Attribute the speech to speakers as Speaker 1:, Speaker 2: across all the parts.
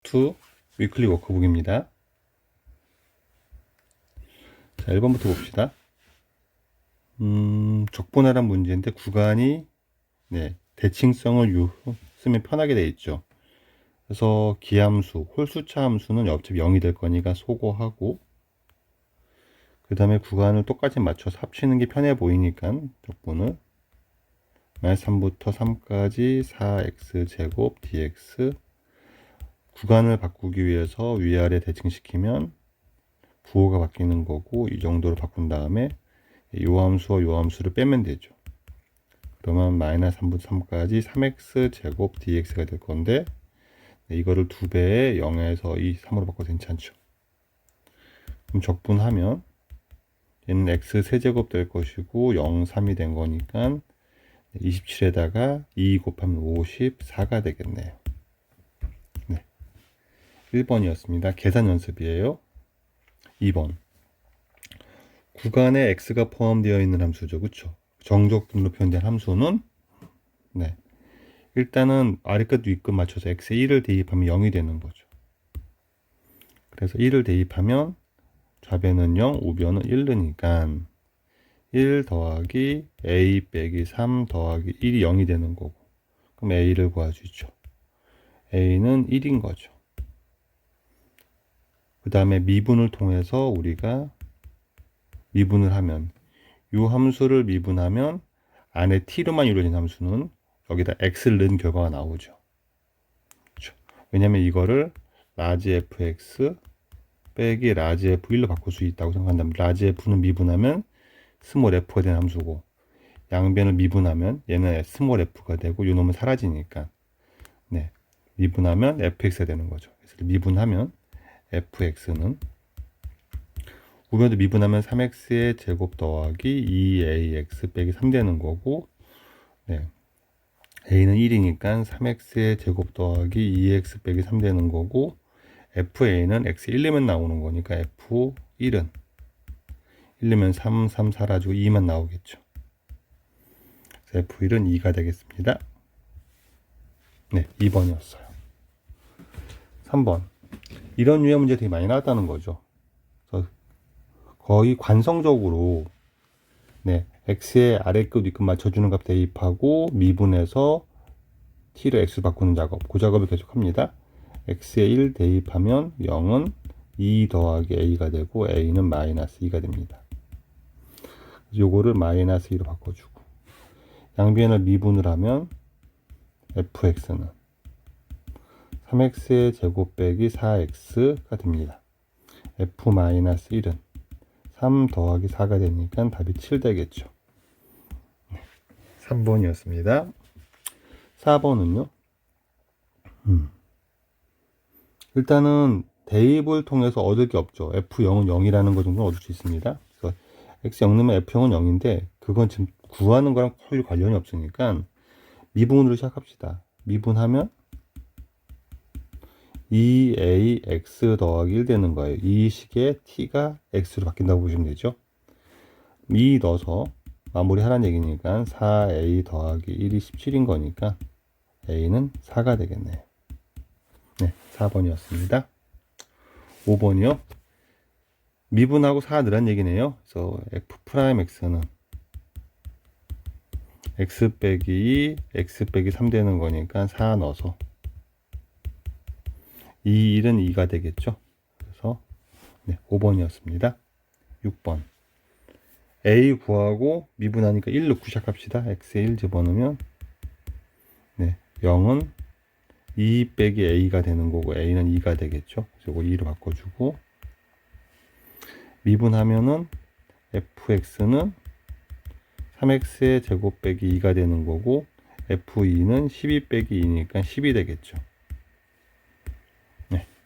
Speaker 1: 2 위클리 워크북입니다. 자, 1번부터 봅시다. 적분하란 문제인데 구간이 대칭성을 쓰면 편하게 되어 있죠. 그래서 기함수, 홀수차 함수는 어차피 0이 될 거니까 소거하고, 그 다음에 구간을 똑같이 맞춰서 합치는 게 편해 보이니까 적분을 마이너스 3부터 3까지 4x제곱 dx, 구간을 바꾸기 위해서 위아래 대칭시키면 부호가 바뀌는 거고, 이 정도로 바꾼 다음에 요 함수와 요 함수를 빼면 되죠. 그러면 마이너스 3부터 3까지 3x제곱 dx가 될 건데, 이거를 2배에 0에서 2, 3으로 바꿔도 괜찮죠. 그럼 적분하면 얘는 x 세제곱 될 것이고 0, 3이 된 거니까 27에다가 2 곱하면 54가 되겠네요. 네. 1번이었습니다. 계산 연습이에요. 2번. 구간에 x가 포함되어 있는 함수죠. 그쵸? 정적분으로 표현된 함수는 일단은 아래끝 위끝 맞춰서 x에 1을 대입하면 0이 되는 거죠. 그래서 1을 대입하면 좌변은 0, 우변은 1이니까 1 더하기 a 빼기 3 더하기 1이 0이 되는 거고, 그럼 a를 구해주죠. a는 1인 거죠. 그 다음에 미분을 통해서 우리가 미분을 하면, 이 함수를 미분하면 안에 t로만 이루어진 함수는 여기다 x를 넣은 결과가 나오죠. 그렇죠? 왜냐면 이거를 라지 fx 빼기 라지 f1로 바꿀 수 있다고 생각한다면, 라지 f는 미분하면 스몰 f가 된 함수고, 양변을 미분하면 얘는 스몰 f가 되고 요 놈은 사라지니까 미분하면 fx가 되는 거죠. 그래서 미분하면 fx는, 우변도 미분하면 3x의 제곱 더하기 2ax 빼기 3 되는 거고, a는 1이니까 3x의 제곱 더하기 2x 빼기 3 되는 거고, fa는 x 1이면 나오는 거니까 f1은 1이면 3, 3 사라지고 2만 나오겠죠. 그래서 f1은 2가 되겠습니다. 2번이었어요. 3번. 이런 유형 문제 되게 많이 나왔다는 거죠. 그래서 거의 관성적으로 x의 아래끝 위끝 맞춰주는 값 대입하고 미분해서 t를 x로 바꾸는 작업, 그 작업을 계속 합니다. x에 1 대입하면 0은 2 더하기 a가 되고 a는 마이너스 2가 됩니다. 요거를 마이너스 2로 바꿔주고, 양변을 미분을 하면 fx는 3x의 제곱 빼기 4x가 됩니다. f-1은 3 더하기 4가 되니까 답이 7 되겠죠. 3번이었습니다. 4번은요. 일단은 대입을 통해서 얻을 게 없죠. f0은 0이라는 거 정도는 얻을 수 있습니다. 그래서 x0 넣으면 f0은 0인데 그건 지금 구하는 거랑 거의 관련이 없으니까 미분으로 시작합시다. 미분하면 2ax 더하기 1 되는 거예요. 이 식의 t가 x로 바뀐다고 보시면 되죠. 2 넣어서 마무리하라는 얘기니까 4a 더하기 1이 17인 거니까 a는 4가 되겠네요. 4번이었습니다. 5번이요. 미분하고 4 넣으란 얘기네요. 그래서 f'x는 x 빼기 2, x 빼기 3 되는 거니까 4 넣어서 2, 1은 2가 되겠죠. 그래서 5번이었습니다. 6번. a 구하고 미분하니까 1 넣고 시작합시다. x에 1 집어넣으면 0은 2 빼기 a가 되는 거고 a는 2가 되겠죠. 그래서 이거 2로 바꿔주고, 미분하면은 fx는 3x의 제곱 빼기 2가 되는 거고 f2는 12 빼기 2니까 10이 되겠죠.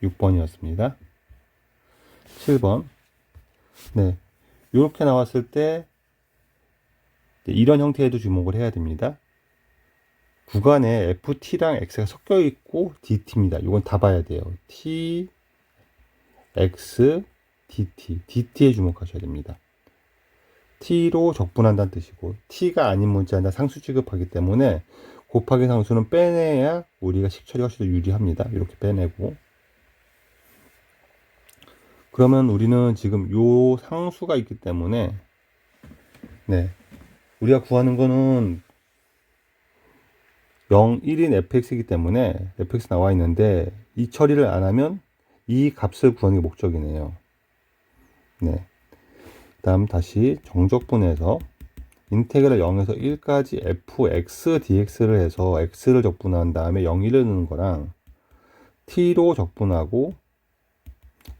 Speaker 1: 6번이었습니다. 7번. 이렇게 나왔을 때 이런 형태에도 주목을 해야 됩니다. 구간에 ft랑 x가 섞여 있고 dt입니다. 이건 다 봐야 돼요. t, x, dt. dt에 주목하셔야 됩니다. t로 적분한다는 뜻이고, t가 아닌 문자는 상수 취급하기 때문에 곱하기 상수는 빼내야 우리가 식 처리가 훨씬 더 유리합니다. 이렇게 빼내고, 그러면 우리는 지금 요 상수가 있기 때문에 네, 우리가 구하는 거는 0, 1인 fx이기 때문에 fx 나와 있는데 이 처리를 안 하면 이 값을 구하는 게 목적이네요. 네. 다음 다시 정적분해서 인테그랄 0에서 1까지 fx dx를 해서 x를 적분한 다음에 0, 1을 넣는 거랑 t로 적분하고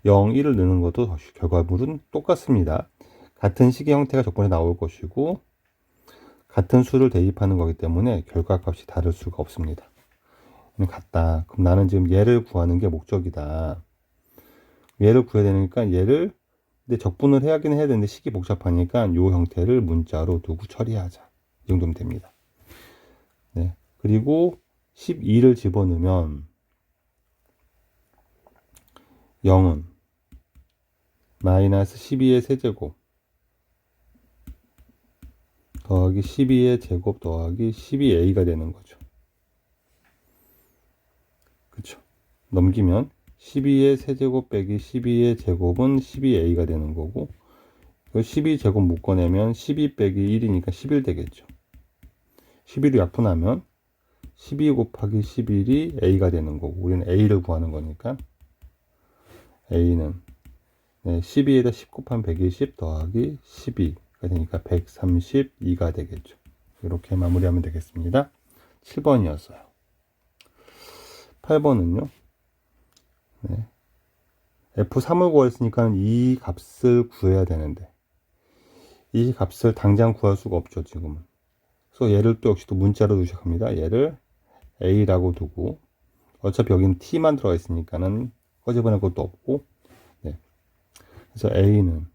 Speaker 1: 0, 1을 넣는 것도 결과물은 똑같습니다. 같은 식의 형태가 적분해 나올 것이고 같은 수를 대입하는 거기 때문에 결과값이 다를 수가 없습니다. 같다. 그럼 나는 지금 얘를 구하는 게 목적이다. 얘를 구해야 되니까 얘를 근데 적분을 해야긴 해야 되는데 식이 복잡하니까 이 형태를 문자로 두고 처리하자. 이 정도면 됩니다. 네. 그리고 12를 집어넣으면 0은 마이너스 12의 세제곱 더하기 12의 제곱 더하기 12a가 되는 거죠. 그쵸? 넘기면 12의 세제곱 빼기 12의 제곱은 12a가 되는 거고 12제곱 묶어내면 12 빼기 1이니까 11 되겠죠. 11을 약분하면 12 곱하기 11이 a가 되는 거고 우리는 a를 구하는 거니까 a는 12에다 10 곱하면 120 더하기 12가 되니까 132가 되겠죠. 이렇게 마무리하면 되겠습니다. 7번이었어요. 8번은요. 네. F3을 구했으니까 이 값을 구해야 되는데 이 값을 당장 구할 수가 없죠, 지금은. 그래서 얘를 또 역시 또 문자로 두시합니다. 얘를 a라고 두고 어차피 여기는 t만 들어가 있으니까는 꺼집어낼 것도 없고 네. 그래서 a는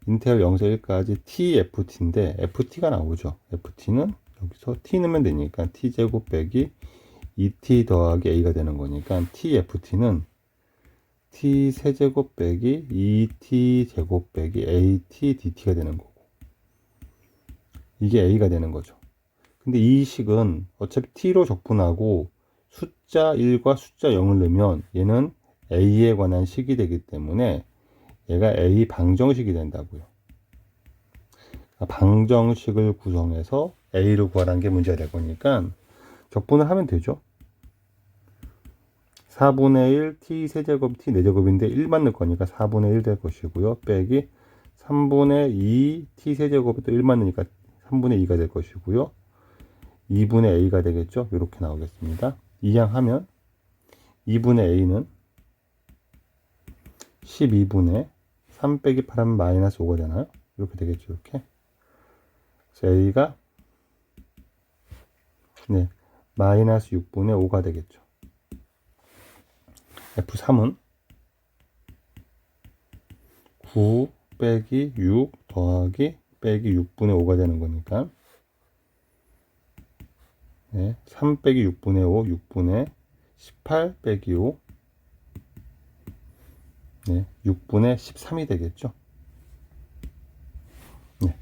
Speaker 1: 인텔 0에서 1까지 tft인데 ft가 나오죠. ft는 여기서 t 넣으면 되니까 t제곱 빼기 2t 더하기 a가 되는 거니까 tft는 t 세제곱 빼기 2t 제곱 빼기 at dt가 되는 거고 이게 a가 되는 거죠. 근데 이 식은 어차피 t로 적분하고 숫자 1과 숫자 0을 넣으면 얘는 a에 관한 식이 되기 때문에 얘가 a 방정식이 된다고요. 방정식을 구성해서 a를 구하라는 게 문제가 될 거니까 적분을 하면 되죠. 4분의 1 t 세제곱 t 4제곱인데 1만 넣을 거니까 4분의 1 될 것이고요. 빼기 3분의 2 t 세제곱이 또 1만 넣으니까 3분의 2가 될 것이고요. 2분의 a가 되겠죠. 이렇게 나오겠습니다. 이항하면 2분의 a는 12분의 3 빼기 8하면 마이너스 5가 되나요? 이렇게 되겠죠. 이렇게. 그래서 a가 마이너스 6분의 5가 되겠죠. F3은 9 빼기 6 더하기 빼기 6분의 5가 되는 거니까 3 빼기 6분의 5, 6분의 18 빼기 5 6분의 13이 되겠죠.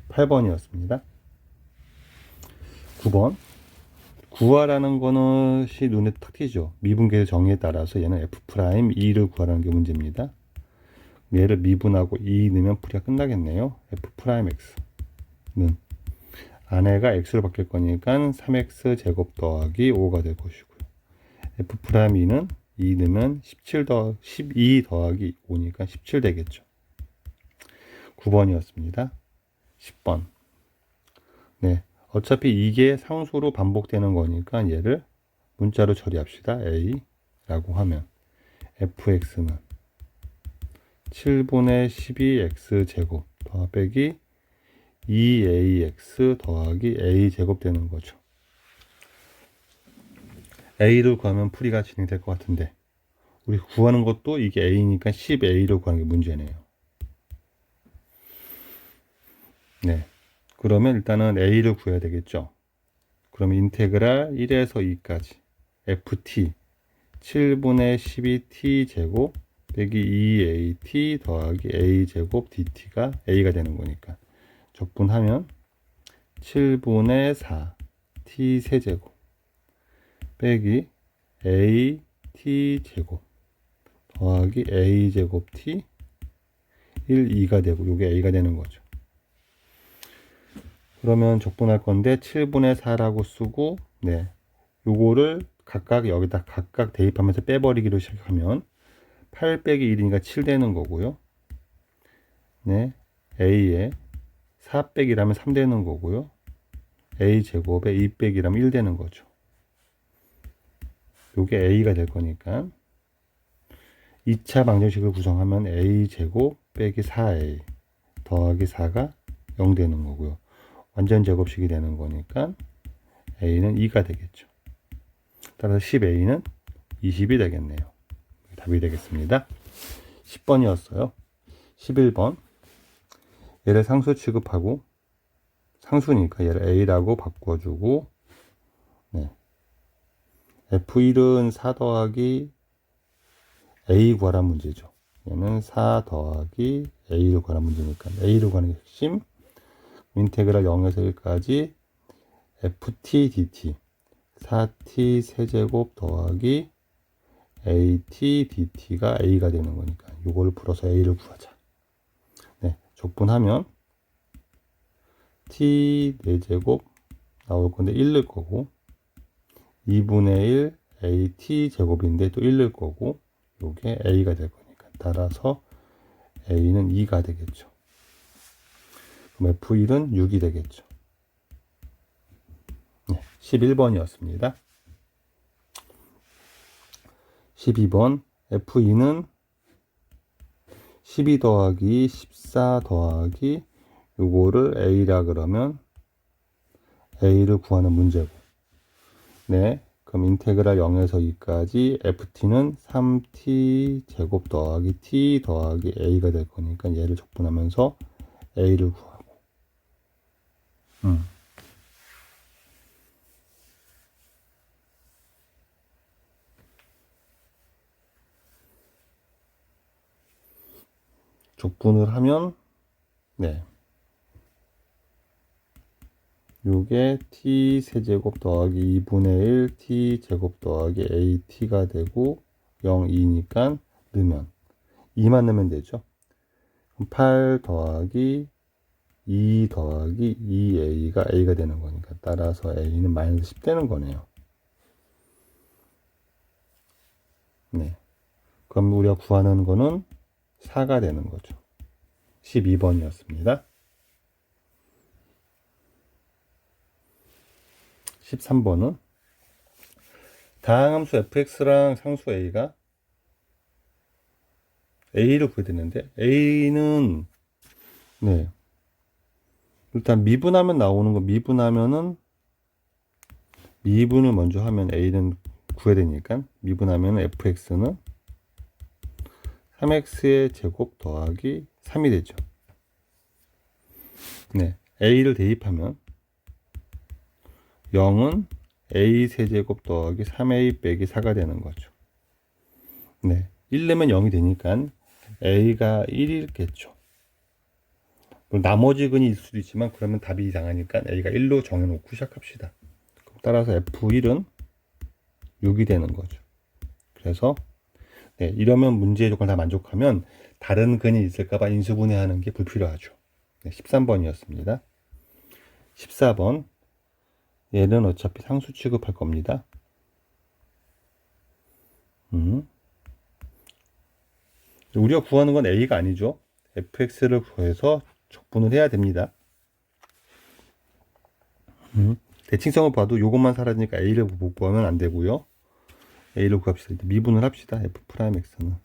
Speaker 1: 8번이었습니다. 9번 구하라는 것이 눈에 탁 띄죠. 미분계의 정의에 따라서 얘는 F'2를 구하라는 게 문제입니다. 얘를 미분하고 2 넣으면 풀이가 끝나겠네요. F'X는 안에가 X로 바뀔 거니까 3X 제곱 더하기 5가 될 것이고요. F'E는 2 넣으면 12 더하기 5니까 17 되겠죠. 9번이었습니다. 10번. 어차피 이게 상수로 반복되는 거니까 얘를 문자로 처리합시다. A라고 하면 fx는 7분의 12x 제곱 더하기 2ax 더하기 a 제곱 되는 거죠. a를 구하면 풀이가 진행될 것 같은데 우리 구하는 것도 이게 a니까 10a를 구하는 게 문제네요. 그러면 일단은 a를 구해야 되겠죠. 그러면 인테그랄 1에서 2까지 ft 7분의 12t 제곱 빼기 2at 더하기 a 제곱 dt가 a가 되는 거니까 적분하면 7분의 4 t 세제곱 빼기 a t 제곱 더하기 a 제곱 t 1, 2가 되고 요게 a가 되는 거죠. 그러면 적분할 건데 7분의 4라고 쓰고 네, 요거를 각각 여기다 각각 대입하면서 빼버리기로 시작하면 8 빼기 1이니까 7 되는 거고요. 네, a에 4 빼기라면 3 되는 거고요. a 제곱에 2 빼기라면 1 되는 거죠. 요게 a가 될 거니까 2차 방정식을 구성하면 a 제곱 빼기 4a 더하기 4가 0 되는 거고요. 완전 제곱식이 되는 거니까 a는 2가 되겠죠. 따라서 10a는 20이 되겠네요. 답이 되겠습니다. 10번이었어요. 11번 얘를 상수 취급하고 상수니까 얘를 a라고 바꿔주고 네. F1은 4 더하기 A 구하란 문제죠. 얘는 4 더하기 A를 구하란 문제니까 A를 구하는 게 핵심. 인테그랄 0에서 1까지 FT dt 4t 세제곱 더하기 AT dt가 A가 되는 거니까 이걸 풀어서 A를 구하자. 네, 적분하면 T 4제곱 나올 건데 1 넣을 거고 2분의 1 AT 제곱인데 또 1 넣을 거고 요게 A가 될 거니까 따라서 A는 2가 되겠죠. 그럼 F1은 6이 되겠죠. 네, 11번이었습니다. 12번 F2는 12 더하기 14 더하기 요거를 A라 그러면 A를 구하는 문제고 네, 그럼 인테그랄 0에서 2까지 FT는 3t 제곱 더하기 t 더하기 a가 될 거니까 얘를 적분하면서 a를 구하고 적분을 하면 네, 요게 t 세제곱 더하기 2분의 1 t 제곱 더하기 at가 되고 0, 2니까 넣으면 2만 넣으면 되죠. 8 더하기 2 더하기 2a가 a가 되는 거니까 따라서 a는 마이너스 10 되는 거네요. 네. 그럼 우리가 구하는 거는 4가 되는 거죠. 12번이었습니다. 13번은 다항함수 fx랑 상수 a가 a를 구해야 되는데 a는 네, 일단 미분하면 나오는 거 미분하면은 미분을 먼저 하면 a는 구해야 되니까 미분하면 fx는 3x의 제곱 더하기 3이 되죠. 네, a를 대입하면 0은 a 세제곱 더하기 3a 빼기 4가 되는 거죠. 네, 1 넣으면 0이 되니까 a가 1이겠죠. 나머지 근이 있을 수도 있지만 그러면 답이 이상하니까 a가 1로 정해놓고 시작합시다. 따라서 f1은 6이 되는 거죠. 그래서 네, 이러면 문제의 조건을 다 만족하면 다른 근이 있을까봐 인수분해하는 게 불필요하죠. 네, 13번이었습니다. 14번 얘는 어차피 상수 취급할 겁니다. 우리가 구하는 건 a가 아니죠. fx를 구해서 적분을 해야 됩니다. 대칭성을 봐도 이것만 사라지니까 a를 못 구하면 안 되고요. a를 구합시다. 미분을 합시다. f'x는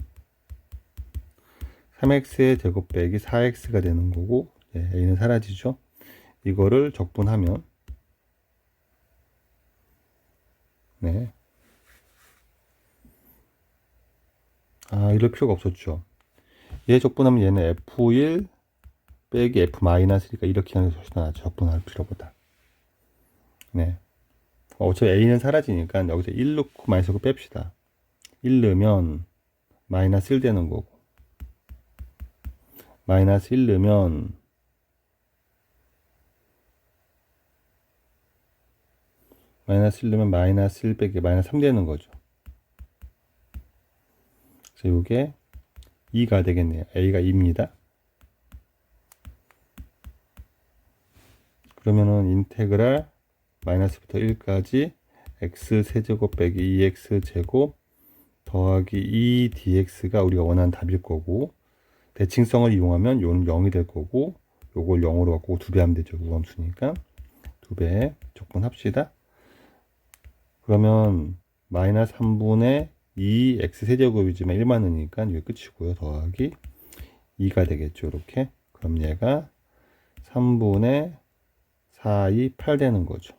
Speaker 1: 3x의 제곱 빼기 4x가 되는 거고 네, a는 사라지죠. 이거를 적분하면 네. 아, 이럴 필요가 없었죠. 얘 적분하면 얘는 f1 빼기 f-1이니까 이렇게 하는 게 훨씬 낫죠. 적분할 필요보다. 네. 어차피 a는 사라지니까 여기서 1 넣고 마이너스 뺍시다. 1 넣으면 마이너스 1 되는 거고 마이너스 1 넣으면 마이너스 1 넣으면 마이너스 1 빼기 마이너스 3 되는 거죠. 그래서 이게 2가 되겠네요. a가 2입니다. 그러면은 인테그랄 마이너스부터 1까지 x 세제곱 빼기 2x 제곱 더하기 2dx가 우리가 원하는 답일 거고, 대칭성을 이용하면 요는 0이 될 거고, 요걸 0으로 바꾸고 2배 하면 되죠. 무함수니까 2배 적분합시다. 그러면 마이너스 3분의 2 x 세제곱이지만 1만 원이니까 이게 끝이고요. 더하기 2가 되겠죠. 이렇게. 그럼 얘가 3분의 4, 2, 8 되는 거죠.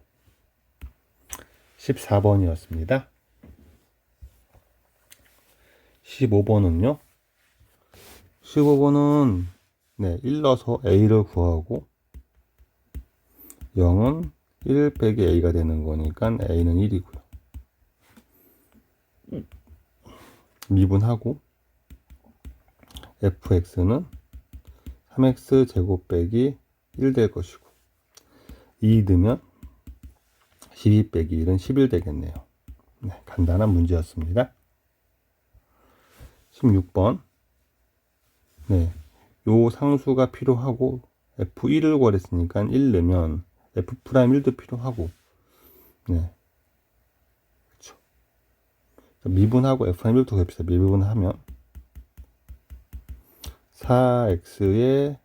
Speaker 1: 14번이었습니다. 15번은요. 15번은 1 넣어서 a를 구하고 0은 1 빼기 a가 되는 거니까 a는 1이고요. 미분하고 fx는 3x 제곱 빼기 1 될 것이고 2 넣으면 12 빼기 1은 11 되겠네요. 간단한 문제였습니다. 16번. 요 상수가 필요하고 f1을 구하랬으니까 1 넣으면 f'1도 필요하고 그렇죠. 미분하고 f'1부터 구합시다. 미분하면 4x의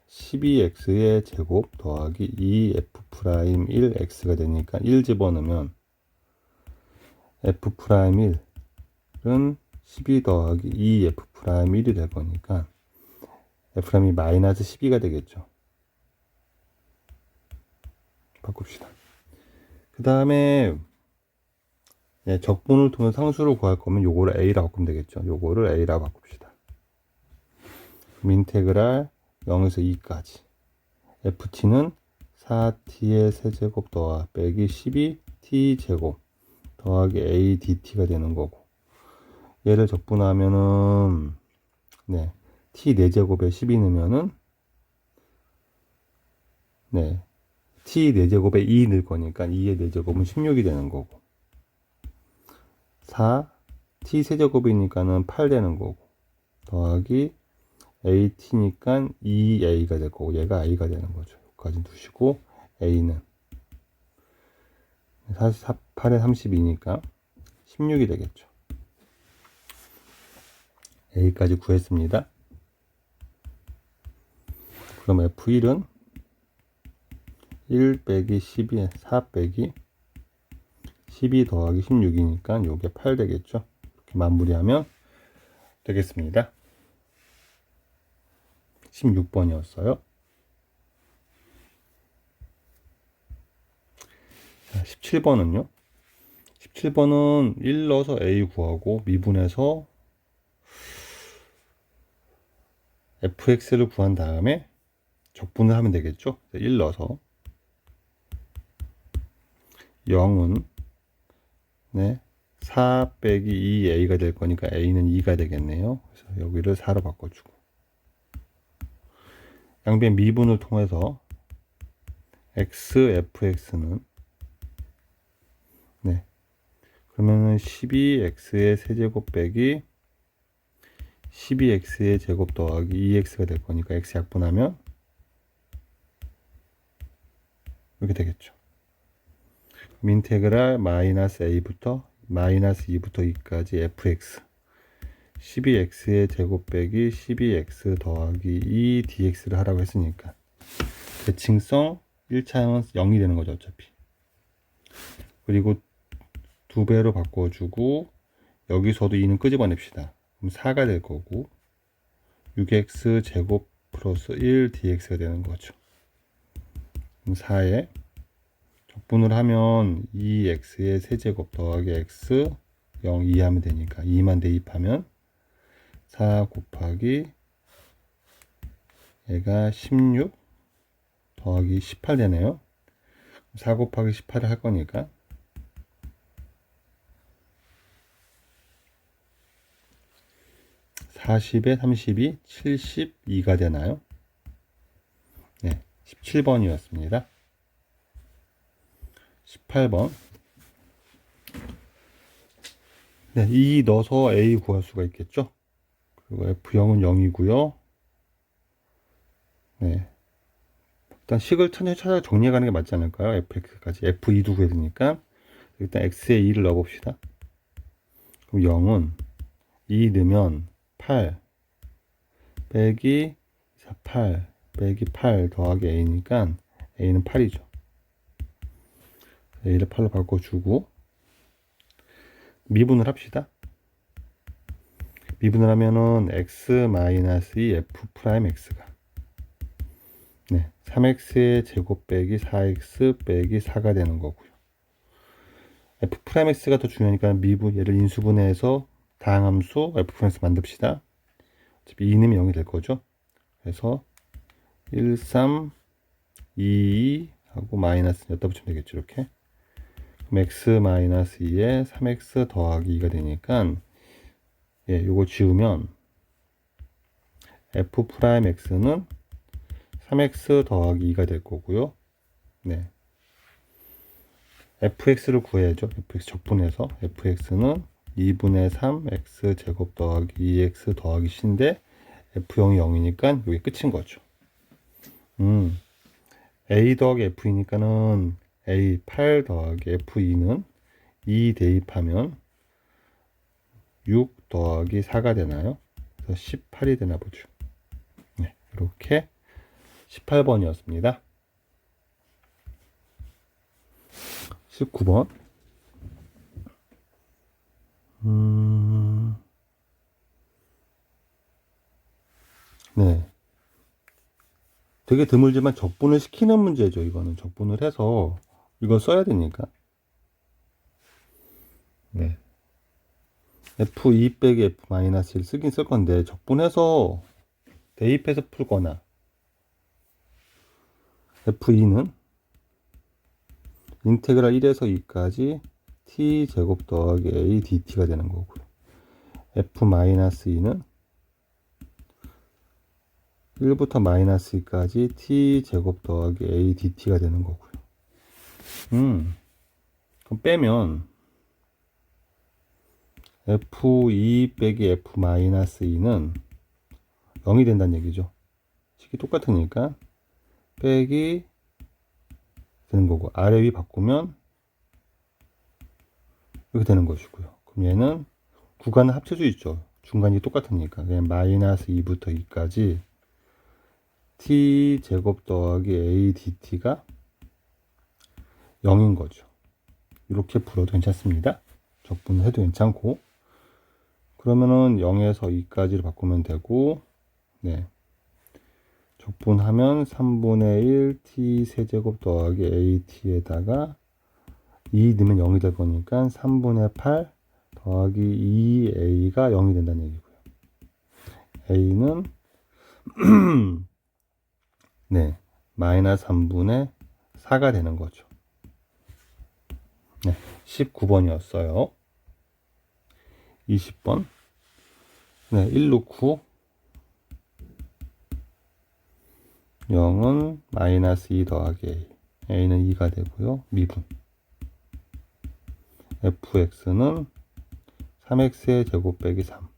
Speaker 1: 12x의 제곱 더하기 2f'1x가 되니까 1 집어넣으면 f'1은 12 더하기 2f'1이 될 거니까 f'이 마이너스 12가 되겠죠. 바꿉시다. 그 다음에 적분을 통해 상수를 구할 거면 요거를 a라고 바꾸면 되겠죠. 요거를 a라고 바꿉시다. 그럼 인테그랄 0에서 2까지 ft는 4t의 세제곱 더하 빼기 12t 제곱 더하기 a dt가 되는 거고, 얘를 적분하면은 t 4제곱에 12 넣으면은 t 4제곱에 2 넣을 거니까 2의 4제곱은 16이 되는 거고, 4 t 세제곱이니까는 8 되는 거고, 더하기 at니까 2a가 될 거고, 얘가 a가 되는 거죠. 여기까지 두시고 a는 8에 32니까 16이 되겠죠. a까지 구했습니다. 그럼 f1은 1 빼기 12에 4 빼기 12 더하기 16이니까 요게 8 되겠죠. 이렇게 마무리하면 되겠습니다. 16번이었어요. 자, 17번은요. 17번은 1 넣어서 a 구하고 미분해서 fx를 구한 다음에 적분을 하면 되겠죠. 1 넣어서 0은 4 빼기 2a가 될 거니까 a는 2가 되겠네요. 그래서 여기를 4로 바꿔주고 양변 미분을 통해서 fx는 그러면은 12x의 세제곱 빼기 12x의 제곱 더하기 2x가 될 거니까 x 약분하면 이렇게 되겠죠. 인테그랄 마이너스 a부터 마이너스 2부터 2까지 fx 12x의 제곱 빼기 12x 더하기 2dx를 하라고 했으니까 대칭성 1차형은 0이 되는 거죠. 어차피. 그리고 2배로 바꿔주고 여기서도 2는 끄집어냅시다. 그럼 4가 될 거고 6x 제곱 플러스 1dx가 되는 거죠. 그럼 4에 적분을 하면 2x의 세제곱 더하기 x 0, 2 하면 되니까 2만 대입하면 4 곱하기 얘가 16 더하기 18 되네요. 4 곱하기 18을 할 거니까 40에 32, 72가 되나요? 17번이었습니다. 18번. 2 넣어서 a 구할 수가 있겠죠? 그리고 f0은 0이고요. 일단 식을 천천히 찾아 정리해 가는 게 맞지 않을까요? fx까지 f2도 구해야 되니까 일단 x에 2를 넣어 봅시다. 그럼 0은 2 넣으면 8 빼기 8 빼기 8 더하기 a니까 a는 8이죠. a를 8로 바꿔주고 미분을 합시다. 미분을 하면은 x-2 f 프라임 x가 3x의 제곱 빼기 4x 빼기 4가 되는 거고요. f 프라임 x가 더 중요하니까 미분 얘를 인수분해해서 다항함수 f 프라임 x 만듭시다. 어차피 2는 0이 될 거죠. 그래서 1, 3, 2 하고 마이너스 여기다 붙이면 되겠죠. 이렇게. 그럼 x-2에 3x 더하기 2가 되니까 요거 지우면 f 프라임 x는 3x 더하기 2가 될 거고요. fx를 구해야죠. fx 적분해서 fx는 2분의 3 x 제곱 더하기 2x 더하기 c인데 f0이 0이니까 이게 끝인 거죠. a 더하기 f이니까는 a 8 더하기 f2는 2 대입하면 6 더하기 4가 되나요? 그래서 18이 되나 보죠. 이렇게 18번이었습니다. 19번. 되게 드물지만 적분을 시키는 문제죠. 이거는 적분을 해서 이걸 써야 되니까. f2 빼기 f-1 쓰긴 쓸 건데 적분해서 대입해서 풀거나 f2는 인테그랄 1에서 2까지 t 제곱 더하기 a dt가 되는 거고요. f-2는 1부터 마이너스 2까지 t 제곱 더하기 a dt가 되는 거고요. 그럼 빼면 f2 빼기 f-2는 0이 된다는 얘기죠. 식이 똑같으니까 빼기 되는 거고 아래 위 바꾸면 이렇게 되는 것이고요. 그럼 얘는 구간을 합칠 수 있죠. 중간이 똑같으니까 그냥 마이너스 2부터 2까지 t 제곱 더하기 a dt가 0인 거죠. 이렇게 풀어도 괜찮습니다. 적분을 해도 괜찮고 그러면은 0에서 2까지를 바꾸면 되고 적분하면 3분의 1 t 세제곱 더하기 at에다가 2 넣으면 0이 될 거니까 3분의 8 더하기 2a가 0이 된다는 얘기고요. a는 마이너스 3분의 4가 되는 거죠. 19번이었어요. 20번. 1 넣고 0은 마이너스 2 더하기 a. a는 2가 되고요. 미분. fx는 3x의 제곱 빼기 3.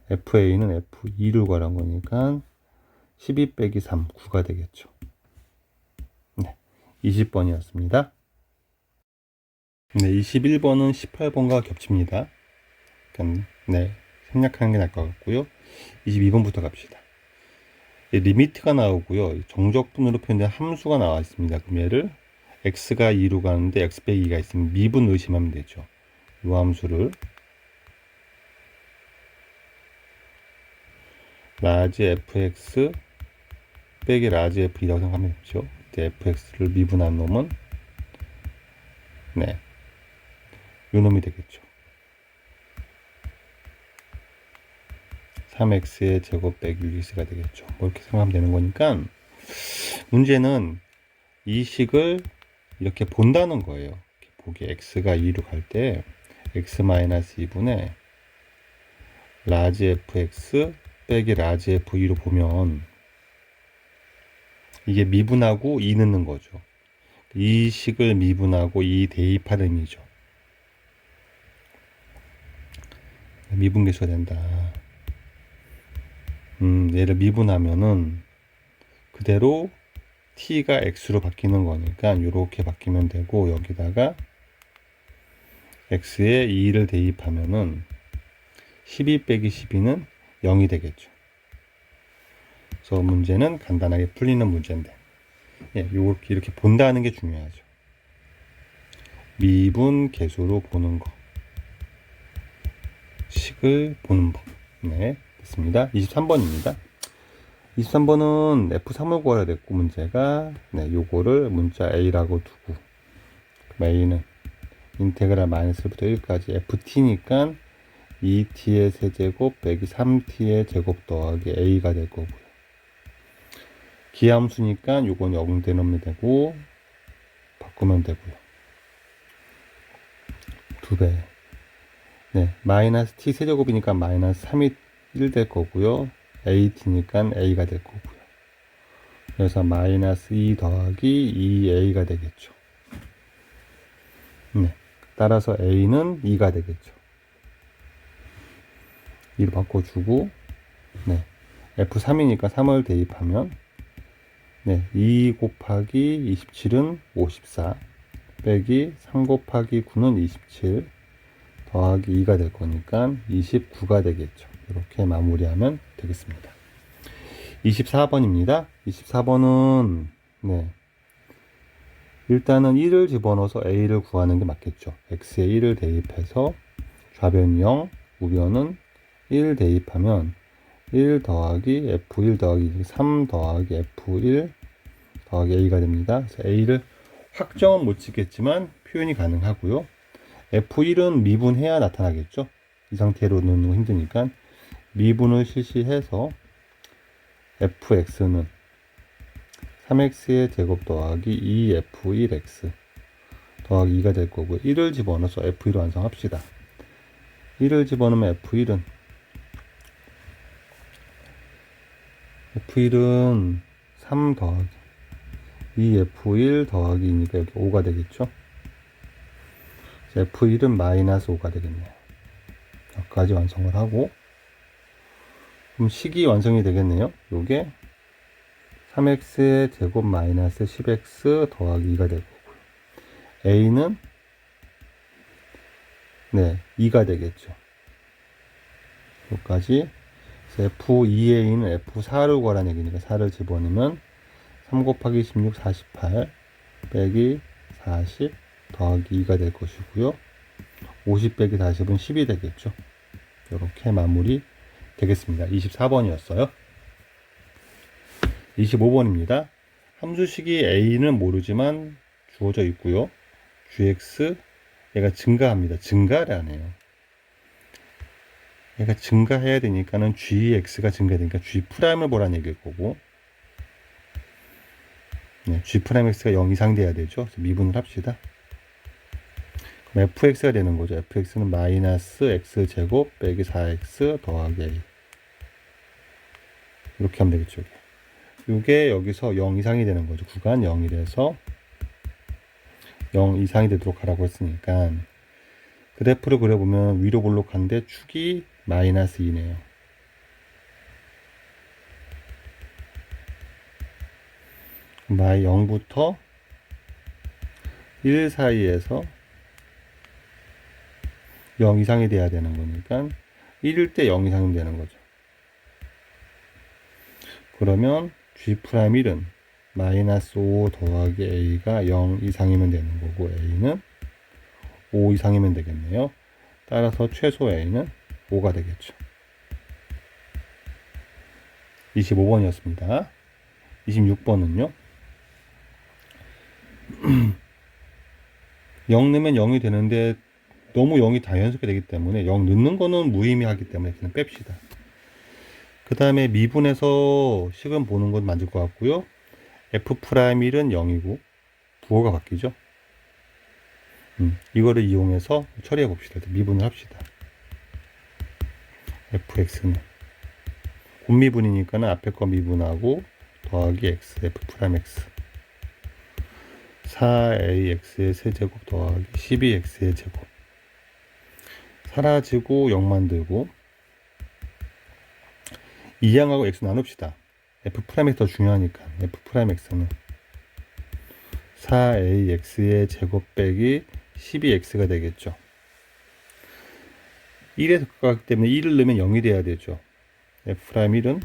Speaker 1: fa는 f2를 구하는 거니까 12 빼기 3, 9가 되겠죠. 20번이었습니다. 21번은 18번과 겹칩니다. 생략하는 게 나을 것 같고요. 22번부터 갑시다. 리미트가 나오고요. 정적분으로 표현된 함수가 나와 있습니다. 그럼 얘를 x가 2로 가는데 x 빼기 2가 있으면 미분 의심하면 되죠. 이 함수를 라지 fx 빼기 라지 f2라고 생각하면 되죠. fx를 미분한 놈은 요 놈이 되겠죠. 3x의 제곱 빼기 6x가 되겠죠. 뭐 이렇게 생각하면 되는 거니까 문제는 이 식을 이렇게 본다는 거예요. 이렇게 보기 x가 2로 갈 때 x-2분의 라지 fx 빼기 라지 f2로 보면 이게 미분하고 2 넣는 거죠. 이 식을 미분하고 2 대입하는 의미죠. 미분계수가 된다. 얘를 미분하면은 그대로 t가 x로 바뀌는 거니까 이렇게 바뀌면 되고, 여기다가 x에 2를 대입하면은 12 빼기 12는 0이 되겠죠. 그래서 문제는 간단하게 풀리는 문제인데, 이렇게 본다는 게 중요하죠. 미분 계수로 보는 거, 식을 보는 법. 네, 됐습니다. 23번입니다. 23번은 F3을 구하려 됐고, 문제가, 요거를 문자 A라고 두고, A는 인테그랄 마이너스부터 1까지 FT니까 2t의 세제곱 빼기 3t의 제곱 더하기 A가 될 거고요. 기함수니까 요건 0 되면 되고, 바꾸면 되고요. 2배. 네, 마이너스 t 세제곱이니까 마이너스 3이 1 될 거고요. at니까 a가 될 거고요. 그래서 마이너스 2 더하기 2a가 되겠죠. 네, 따라서 a는 2가 되겠죠. 2를 바꿔주고, 네, f3이니까 3을 대입하면, 네, 2 곱하기 27은 54 빼기 3 곱하기 9는 27 더하기 2가 될 거니까 29가 되겠죠. 이렇게 마무리하면 되겠습니다. 24번입니다. 24번은 일단은 1을 집어넣어서 a를 구하는 게 맞겠죠. x에 1을 대입해서 좌변 0, 우변은 1 대입하면 1 더하기 f1 더하기 3 더하기 f1 더하기 a가 됩니다. 그래서 a를 확정은 못 짓겠지만 표현이 가능하고요. F1은 미분해야 나타나겠죠. 이 상태로 넣는 거 힘드니까 미분을 실시해서 fx는 3x의 제곱 더하기 2f1x 더하기 2가 될 거고요. 1을 집어넣어서 f1을 완성합시다. 1을 집어넣으면 f1은 3 더하기 2f1 더하기 2니까 여기 5가 되겠죠. f1은 마이너스 5가 되겠네요. 여기까지 완성을 하고, 그럼 식이 완성이 되겠네요. 요게 3x의 제곱 마이너스 10x 더하기 2가 될 거고요. a는 2가 되겠죠. 여기까지. f2a는 f4를 구하라는 얘기니까 4를 집어넣으면 3 곱하기 16 48 빼기 40 더하기 2가 될 것이고요. 50 빼기 40은 10이 되겠죠. 이렇게 마무리 되겠습니다. 24번이었어요. 25번입니다. 함수식이 a는 모르지만 주어져 있고요. gx, 얘가 증가합니다. 증가를 하네요. 얘가 증가해야 되니까는 gx가 증가되니까 g'을 보라는 얘기일 거고, g'x가 0 이상 돼야 되죠. 그래서 미분을 합시다. 그럼 fx가 되는 거죠. fx는 마이너스 x제곱 빼기 4x 더하기 a. 이렇게 하면 되겠죠. 이게 여기서 0 이상이 되는 거죠. 구간 0이라서 0 이상이 되도록 하라고 했으니까, 그래프를 그려보면 위로 볼록한데 축이 마이너스 2네요. 마이 0부터 1 사이에서 0 이상이 돼야 되는 거니까 1일 때 0 이상이 되는 거죠. 그러면 G'1은 마이너스 5 더하기 A가 0 이상이면 되는 거고, A는 5 이상이면 되겠네요. 따라서 최소 A는 5가 되겠죠. 25번이었습니다. 26번은요. 0 넣으면 0이 되는데 너무 0이 자연스럽게 되기 때문에 0 넣는 거는 무의미하기 때문에 그냥 뺍시다. 그 다음에 미분해서 식은 보는 건 맞을 것 같고요. F'1은 0이고 부호가 바뀌죠. 이거를 이용해서 처리해 봅시다. 미분을 합시다. fx는 곱미분이니까는 앞에 거 미분하고 더하기 x, f'x 4ax의 세제곱 더하기 12x의 제곱 사라지고 0 만들고 2항하고 x 나눕시다. F'X이 더 중요하니까. F'X는 4AX의 제곱 빼기 12X가 되겠죠. 1에서 가깝기 때문에 1을 넣으면 0이 돼야 되죠. F'1은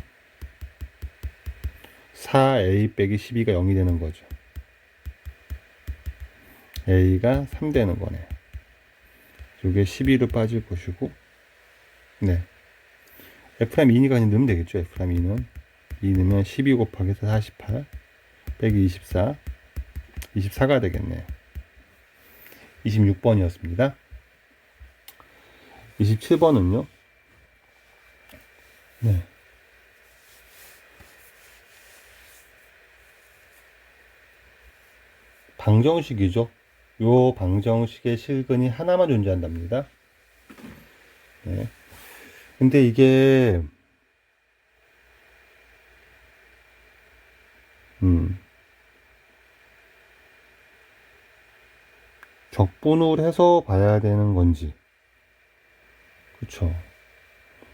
Speaker 1: 4A 빼기 12가 0이 되는 거죠. A가 3 되는 거네. 이게 12로 빠질 것이고, 네. F'2니까 그냥 넣으면 되겠죠. F'2는 2 넣으면 12 곱하기 48 빼기 24 24가 되겠네요. 26번이었습니다. 27번은요. 네. 방정식이죠. 요 방정식의 실근이 하나만 존재한답니다. 네. 근데 이게 적분을 해서 봐야 되는 건지, 그쵸?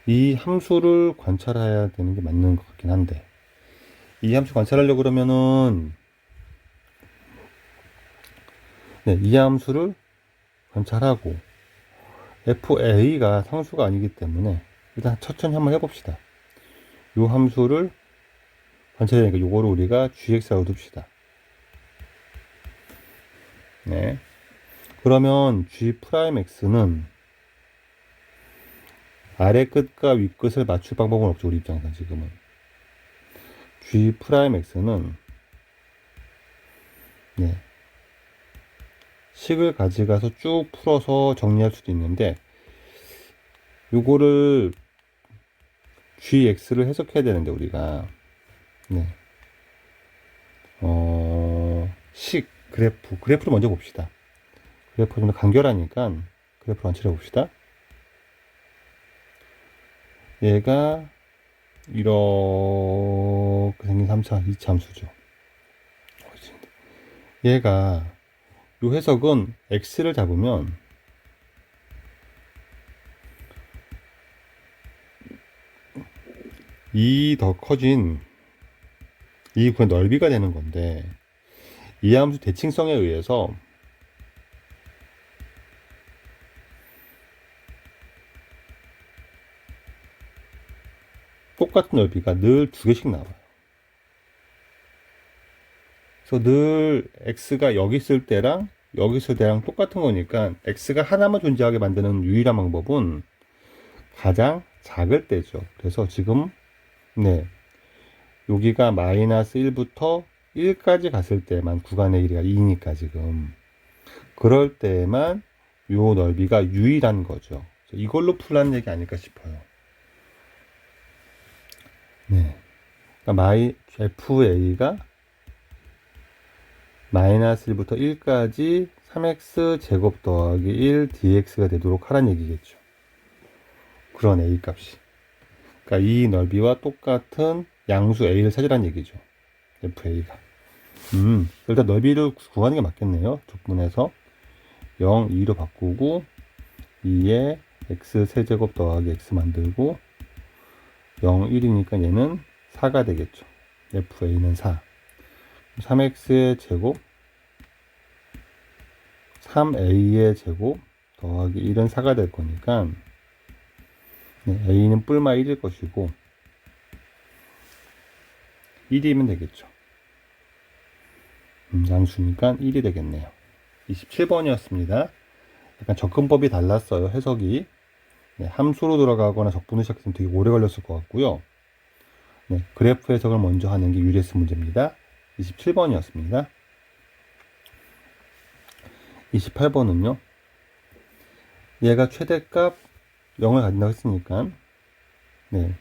Speaker 1: 이 함수를 관찰해야 되는 게 맞는 것 같긴 한데, 이 함수 관찰하려고 그러면은, 네, 이 함수를 관찰하고, FA가 상수가 아니기 때문에, 일단 천천히 한번 해봅시다. 이 함수를 관찰해야 되니까, 요거를 우리가 gx라고 둡시다. 네. 그러면 g'x는 아래 끝과 위 끝을 맞출 방법은 없죠, 우리 입장에서 지금은. g'x는 네. 식을 가져가서 쭉 풀어서 정리할 수도 있는데, 요거를 gx를 해석해야 되는데 우리가 네. 그래프를 먼저 봅시다. 그래프가 좀 더 간결하니까 그래프를 관찰해 봅시다. 얘가 이렇게 생긴 3차, 2차 함수죠. 얘가 요 해석은 x를 잡으면 이 더 커진 이 구의 넓이가 되는 건데, 이 함수 대칭성에 의해서 똑같은 넓이가 늘 두 개씩 나와요. 그래서 늘 x가 여기 있을 때랑 여기 있을 때랑 똑같은 거니까 x가 하나만 존재하게 만드는 유일한 방법은 가장 작을 때죠. 그래서 지금 네, 여기가 마이너스 1부터 1까지 갔을 때만 구간의 길이가 2니까 지금 그럴 때만 요 넓이가 유일한 거죠. 이걸로 풀라는 얘기 아닐까 싶어요. 네. 그러니까 FA가 마이너스 1부터 1까지 3x 제곱 더하기 1 dx가 되도록 하란 얘기겠죠. 그런 a 값이. 그러니까 이 넓이와 똑같은 양수 a를 찾으란 얘기죠. FA가. 일단 넓이를 구하는 게 맞겠네요. 적분해서 0, 2로 바꾸고 2에 x 세제곱 더하기 x 만들고 0, 1이니까 얘는 4가 되겠죠. FA는 4. 3x의 제곱 3a의 제곱 더하기 1은 4가 될 거니까 네, a는 뿔마 1일 것이고 1이면 되겠죠. 양수니까 1이 되겠네요. 27번이었습니다. 약간 접근법이 달랐어요. 해석이. 네, 함수로 들어가거나 적분을 시작했으면 되게 오래 걸렸을 것 같고요. 네, 그래프 해석을 먼저 하는 게 유리했을 문제입니다. 27번이었습니다. 28번은요. 얘가 최대값 0을 가진다고 했으니까 네.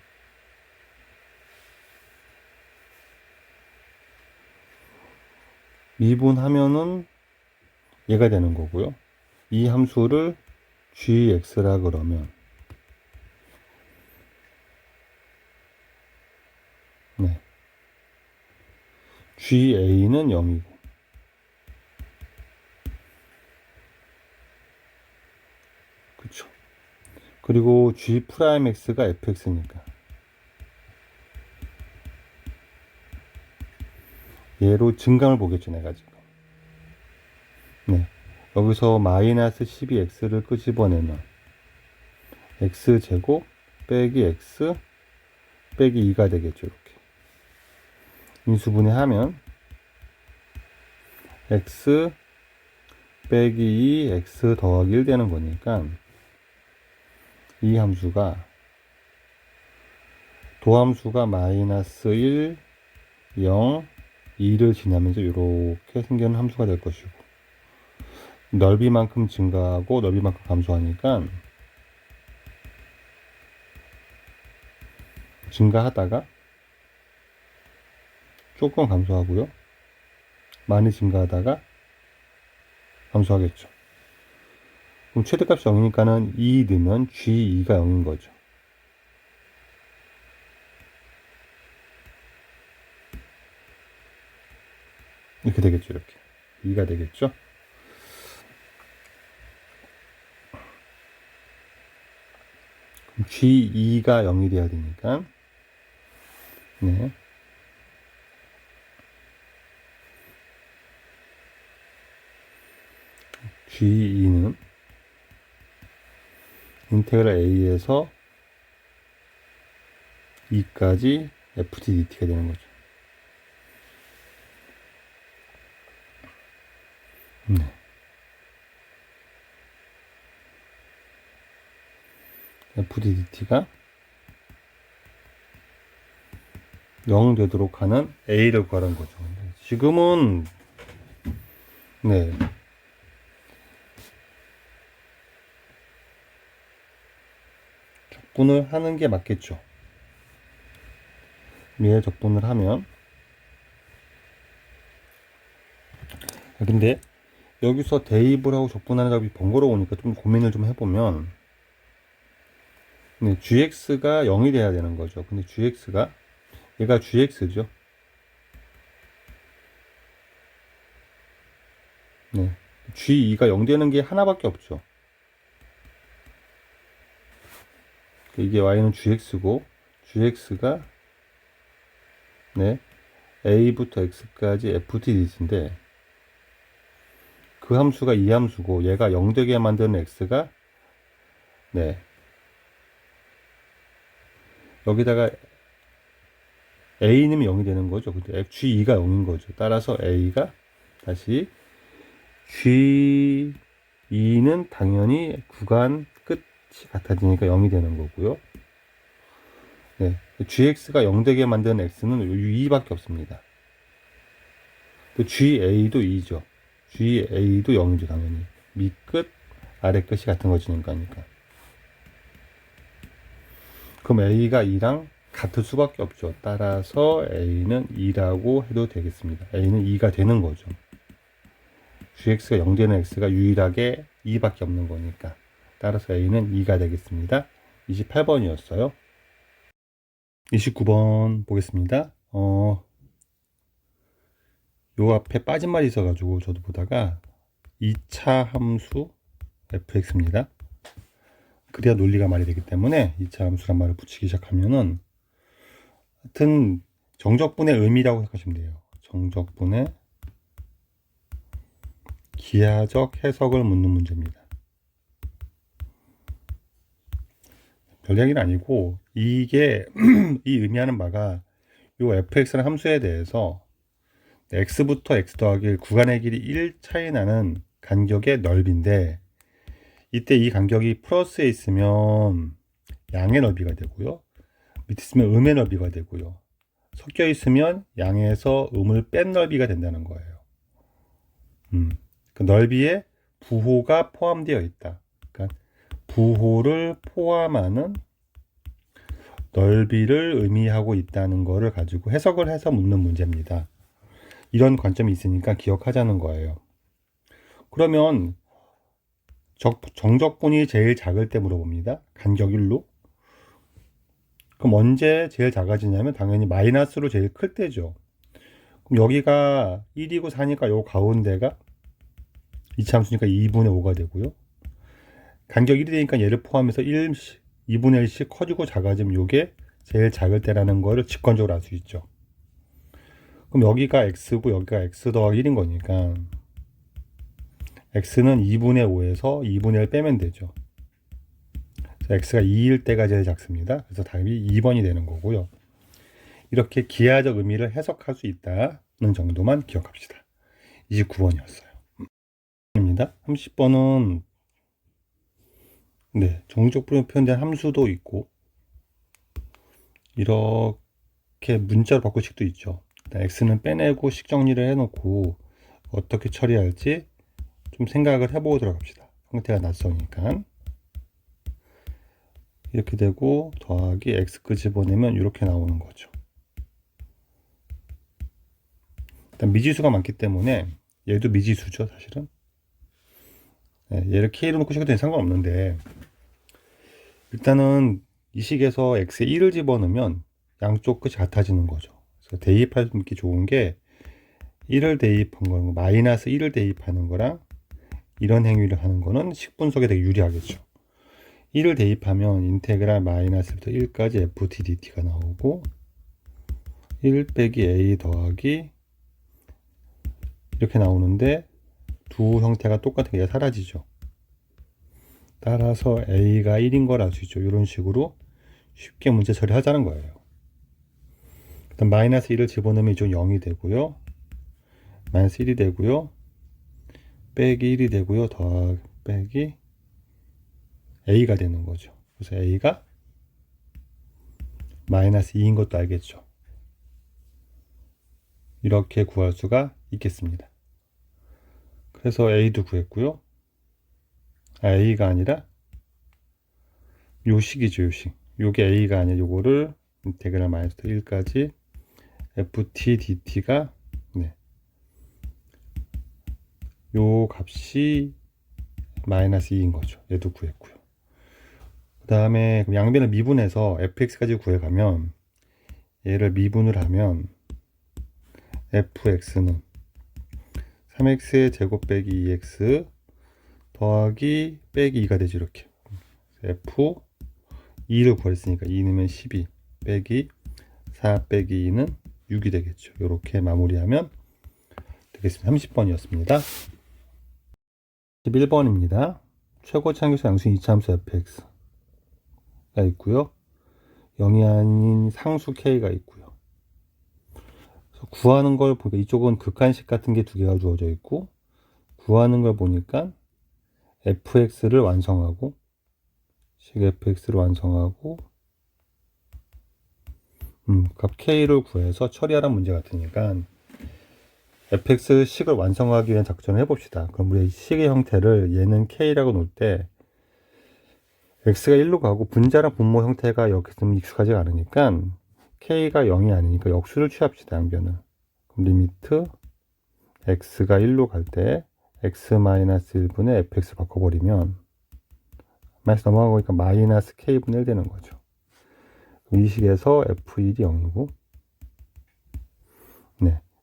Speaker 1: 미분하면은 얘가 되는 거고요. 이 함수를 gx라 그러면 네. ga는 0이고 그쵸. 그리고 g'x가 fx니까 얘로 증감을 보겠죠, 내가 지금. 네. 여기서 마이너스 12x를 끄집어내면 x제곱 빼기 x 빼기 2가 되겠죠, 이렇게. 인수분해하면 x 빼기 2 x 더하기 1 되는 거니까 이 함수가 도함수가 마이너스 1, 0, 2를 지나면서 이렇게 생기는 함수가 될 것이고, 넓이만큼 증가하고 넓이만큼 감소하니까 증가하다가 조금 감소하고요, 많이 증가하다가 감소하겠죠. 그럼 최대값이 0이니까는 2 넣으면 G2가 0인 거죠. 이렇게 되겠죠. 이렇게 2가 되겠죠. 그럼 G2가 0이 돼야 되니까, 네, G2는 인테그랄 A에서 2까지 FTDT가 되는 거죠. 네. FTDT가 0 되도록 하는 A를 구하는 거죠. 지금은 네, 적분을 하는 게 맞겠죠. 얘 적분을 하면, 근데 여기서 대입을 하고 적분하는 값이 번거로우니까 좀 고민을 좀 해보면, 네, gx가 0이 돼야 되는 거죠. 근데 gx가, 얘가 gx죠. 네, g2가 0 되는 게 하나밖에 없죠. 이게 y는 gx고, gx가 네, a부터 x까지 ftdt인데, 그 함수가 이 함수고, 얘가 0 되게 만드는 x가, 네, 여기다가 a는 0이 되는 거죠. 근데 g2가 0인 거죠. 따라서 a가 다시 g2는 당연히 구간 끝이 같아지니까 0이 되는 거고요. 네, gx가 0 되게 만드는 x는 2밖에 없습니다. 또 ga도 2죠. ga도 0이죠, 당연히. 밑끝, 아래 끝이 같은 거지니까. 그럼 a가 2랑 같을 수밖에 없죠. 따라서 a는 2라고 해도 되겠습니다. a는 2가 되는 거죠. gx가 0 되는 x가 유일하게 2밖에 없는 거니까. 따라서 a는 2가 되겠습니다. 28번이었어요. 29번 보겠습니다. 요 앞에 빠진 말이 있어가지고 저도 보다가 2차 함수 fx입니다. 그래야 논리가 말이 되기 때문에 2차 함수란 말을 붙이기 시작하면은, 하여튼 정적분의 의미라고 생각하시면 돼요. 정적분의 기하적 해석을 묻는 문제입니다. 별 얘기는 아니고, 이게 이 의미하는 바가 요 fx라는 함수에 대해서 x부터 x 더하기 1 구간의 길이 1 차이 나는 간격의 넓이인데, 이때 이 간격이 플러스에 있으면 양의 넓이가 되고요, 밑에 있으면 음의 넓이가 되고요, 섞여 있으면 양에서 음을 뺀 넓이가 된다는 거예요. 그 넓이에 부호가 포함되어 있다. 그러니까 부호를 포함하는 넓이를 의미하고 있다는 것을 가지고 해석을 해서 묻는 문제입니다. 이런 관점이 있으니까 기억하자는 거예요. 그러면 정적분이 제일 작을 때 물어봅니다. 간격 1로. 그럼 언제 제일 작아지냐면 당연히 마이너스로 제일 클 때죠. 그럼 여기가 1이고 4니까 요 가운데가 이차함수니까 2분의 5가 되고요. 간격 1이 되니까 얘를 포함해서 2분의 1씩 커지고 작아지면 요게 제일 작을 때라는 거를 직관적으로 알 수 있죠. 그럼 여기가 x고 여기가 x 더하기 1인 거니까 x는 2분의 5에서 2분의 1 빼면 되죠. 그래서 x가 2일 때가 제일 작습니다. 그래서 답이 2번이 되는 거고요. 이렇게 기하적 의미를 해석할 수 있다는 정도만 기억합시다. 29번이었어요. 입니다. 30번은 정적 부름에 표현된 함수도 있고 이렇게 문자로 바꿀 식도 있죠. x는 빼내고 식 정리를 해놓고 어떻게 처리할지 좀 생각을 해보도록 합시다. 형태가 낯서니까 이렇게 되고 더하기 x 끄집어내면 이렇게 나오는 거죠. 일단 미지수가 많기 때문에 얘도 미지수죠, 사실은. 얘를 k로 놓고 식어도 되는 상관없는데 일단은 이 식에서 x에 1을 집어넣으면 양쪽 끝이 같아지는 거죠. 그래서 대입하기 좋은 게 1을 대입한 거는 마이너스 1을 대입하는 거랑 이런 행위를 하는 거는 식 분석에 되게 유리하겠죠. 1을 대입하면 인테그랄 마이너스부터 1까지 ft dt가 나오고 1 빼기 a 더하기 이렇게 나오는데 두 형태가 똑같은 게 사라지죠. 따라서 a가 1인 걸 알 수 있죠. 이런 식으로 쉽게 문제 처리하자는 거예요. 일단 마이너스 1을 집어넣으면 이쪽 0이 되고요. 마이너스 1이 되고요. 빼기 1이 되고요. 더하기 빼기 a가 되는 거죠. 그래서 a가 마이너스 2인 것도 알겠죠. 이렇게 구할 수가 있겠습니다. 그래서 a도 구했고요. a가 아니라 요 식이죠, 요 식. 요게 a가 아니라 요거를 인테그랄 마이너스 1까지 ft dt가 요 값이 마이너스 2인 거죠. 얘도 구했고요. 그 다음에 양변을 미분해서 fx까지 구해가면 얘를 미분을 하면 fx는 3x의 제곱 빼기 2x 더하기 빼기 2가 되죠. 이렇게 f 2를 구했으니까 2 넣으면 12 빼기 4 빼기 2는 6이 되겠죠. 이렇게 마무리하면 되겠습니다. 30번이었습니다. 11번입니다. 최고치 한계수 양수인 이차함수 fx가 있고요. 0이 아닌 상수 k가 있고요. 그래서 구하는 걸 보니까 이쪽은 극한식 같은 게 두 개가 주어져 있고 구하는 걸 보니까 fx를 완성하고 식 fx를 완성하고 값 k를 구해서 처리하라는 문제 같으니까 fx 식을 완성하기 위한 작전을 해봅시다. 그럼 우리 식의 형태를 얘는 k라고 놓을 때 x가 1로 가고 분자랑 분모 형태가 이렇게 좀 익숙하지가 않으니까 k가 0이 아니니까 역수를 취합시다. 양변을. 그럼 리미트 x가 1로 갈 때 x-1분의 fx 바꿔버리면 마이너스 넘어가고 보니까 마이너스 k분의 1 되는 거죠. 이 식에서 f1이 0이고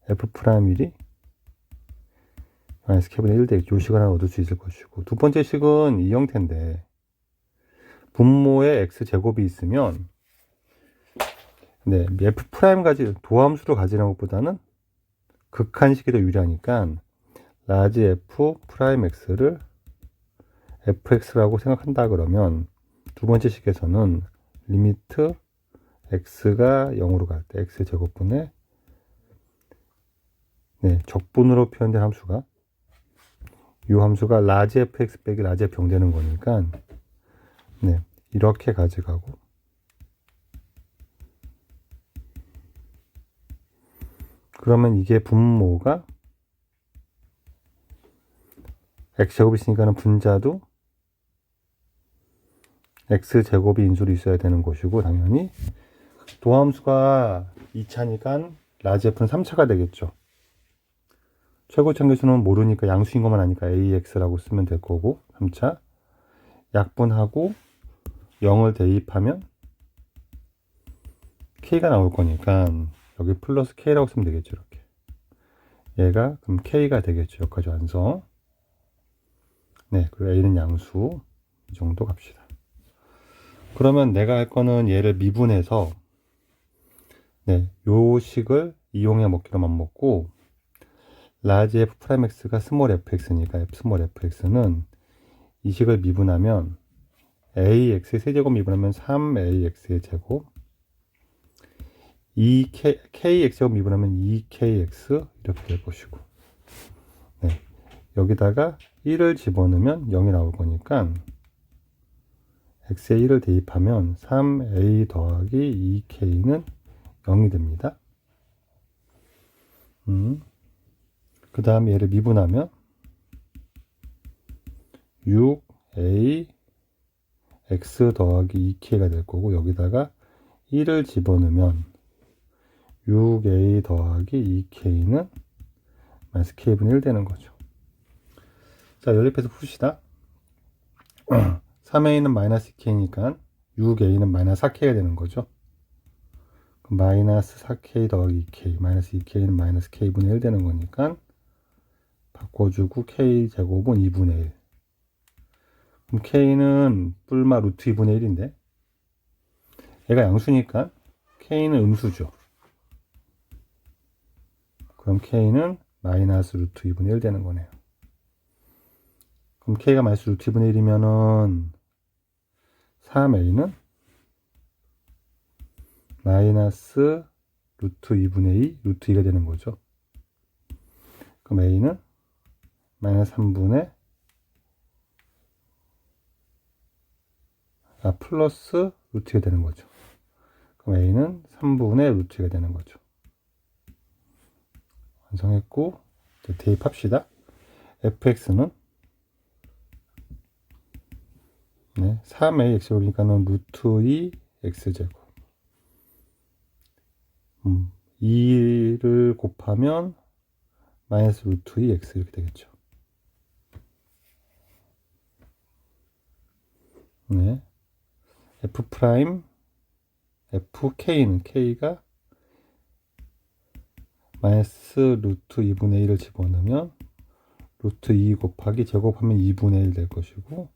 Speaker 1: f'1이 마이너스 k분의 1 되겠죠. 이 식을 하나 얻을 수 있을 것이고 두 번째 식은 이 형태인데 분모에 x제곱이 있으면 f' 가지 도함수를 가지는 것보다는 극한식이 더 유리하니까 라지 f'x를 fx라고 생각한다 그러면 두 번째 식에서는 리미트 x가 0으로 갈 때 x제곱분의 적분으로 표현된 함수가 이 함수가 라지 fx 빼기 라지 f 0 되는 거니까 이렇게 가져가고 그러면 이게 분모가 x제곱이 있으니까 분자도 x제곱이 인수로 있어야 되는 것이고 당연히 도함수가 2차니까 라지 f는 3차가 되겠죠. 최고치 한계수는 모르니까 양수인 것만 아니까 ax라고 쓰면 될 거고 3차 약분하고 0을 대입하면 k가 나올 거니까 여기 플러스 k라고 쓰면 되겠죠. 이렇게 얘가 그럼 k가 되겠죠. 여기까지 완성. 그리고 a는 양수 이 정도 갑시다. 그러면 내가 할 거는 얘를 미분해서 요 식을 이용해 먹기로만 먹고, 라지 f 프라임 x가 스몰 fx니까 f 스몰 fx는 이 식을 미분하면 ax의 세제곱 미분하면 3ax의 제곱, 2kx제곱 미분하면 2kx 이렇게 될 것이고, 네. 여기다가 1을 집어넣으면 0이 나올 거니까 x에 1을 대입하면 3a 더하기 2k는 0이 됩니다. 그 다음에 얘를 미분하면 6a x 더하기 2k가 될 거고, 여기다가 1을 집어넣으면 6a 더하기 2k는 마이너스 k분의 1 되는 거죠. 자, 연립해서 풉시다. 3a는 마이너스 k니까 6a는 마이너스 4k가 되는 거죠. 그럼 마이너스 4k 더하기 2k, 마이너스 2k는 마이너스 k분의 1 되는 거니까 바꿔주고 k제곱은 2분의 1. 그럼 k는 뿔마 루트 2분의 1인데 얘가 양수니까 k는 음수죠. 그럼 k는 마이너스 루트 2분의 1 되는 거네요. 그럼 k가 마이너스 루트 2분의 1이면은 3a는 마이너스 루트 2분의 2, 루트 2가 되는 거죠. 그럼 a는 마이너스 3분의 플러스 루트 2가 되는 거죠. 그럼 a는 3분의 루트 2가 되는 거죠. 완성했고, 대입합시다. fx는 3a x제곱이니까는 루트 2 x제곱. 2를 곱하면 마이너스 루트 2 x 이렇게 되겠죠. 네. f 프라임 fk는 k가 마이너스 루트 2분의 1을 집어넣으면 루트 2 곱하기 제곱하면 2분의 1 될 것이고,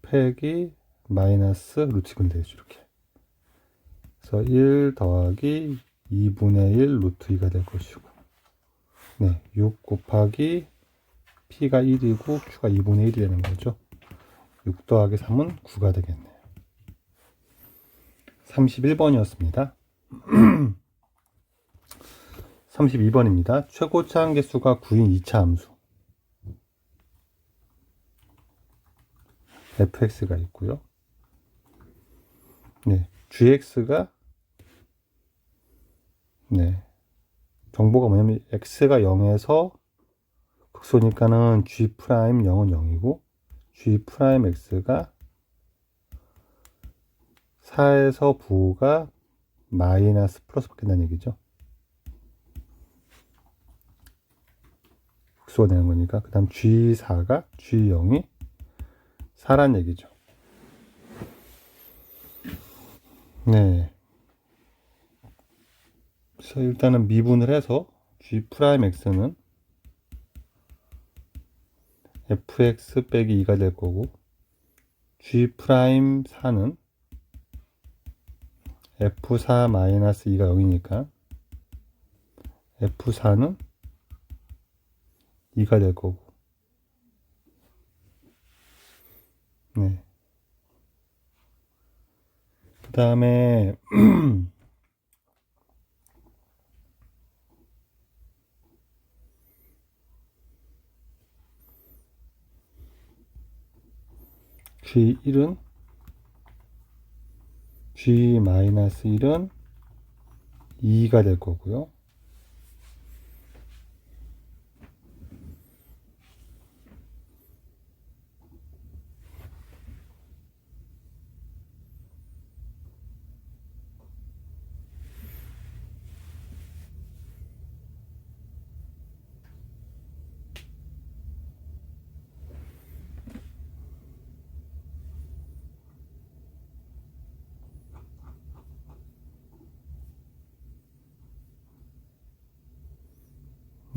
Speaker 1: 팩이 마이너스 루트 2분의 1 되죠. 이렇게. 그래서 1 더하기 2분의 1 루트 2가 될 것이고, 네, 6 곱하기 p가 1이고 q가 2분의 1이 되는 거죠. 6 더하기 3은 9가 되겠네요. 31번이었습니다. 32번입니다. 최고차 한계수가 9인 2차 함수 fx가 있고요. 네, gx가 정보가 뭐냐면 x가 0에서 극소니까는 g 프라임 0은 0이고 g 프라임 x가 4에서 부호가 마이너스 플러스 바뀐다는 얘기죠. 극소가 되는 거니까. 그 다음 g4가 g0이 4란 얘기죠. 네. 그래서 일단은 미분을 해서 g 프라임 x는 fx 빼기 2가 될 거고, g 프라임 4는 f4 마이너스 2가 0이니까 f4는 2가 될 거고, 네. 그 다음에 G1은 G-1은 2가 될 거고요.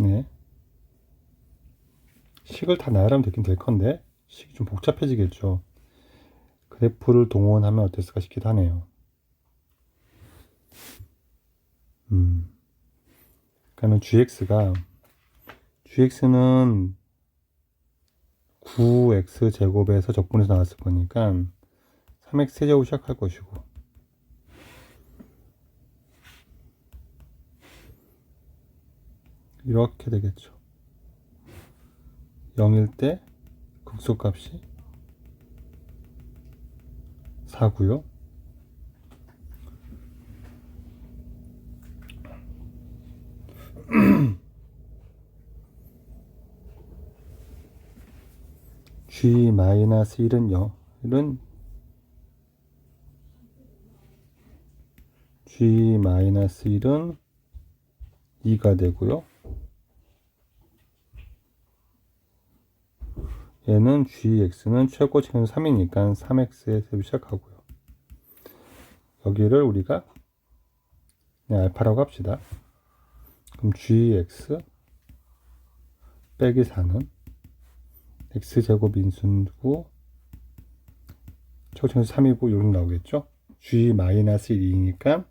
Speaker 1: 네. 식을 다 나열하면 되긴 될 건데 식이 좀 복잡해지겠죠. 그래프를 동원하면 어땠을까 싶기도 하네요. 그러니까 gx는 9x 제곱에서 적분해서 나왔을 거니까 3x 세제곱 시작할 것이고, 이렇게 되겠죠. 0일 때 극소값이 4고요. g-1은 0, g-1은 2가 되고요. 얘는 gx는 최고치는 3이니까 3x에 세로 시작하고요. 여기를 우리가 그냥 알파라고 합시다. 그럼 gx 빼기 4는 x제곱 인수고 최고치는 3이고 이렇게 나오겠죠. g-1이니까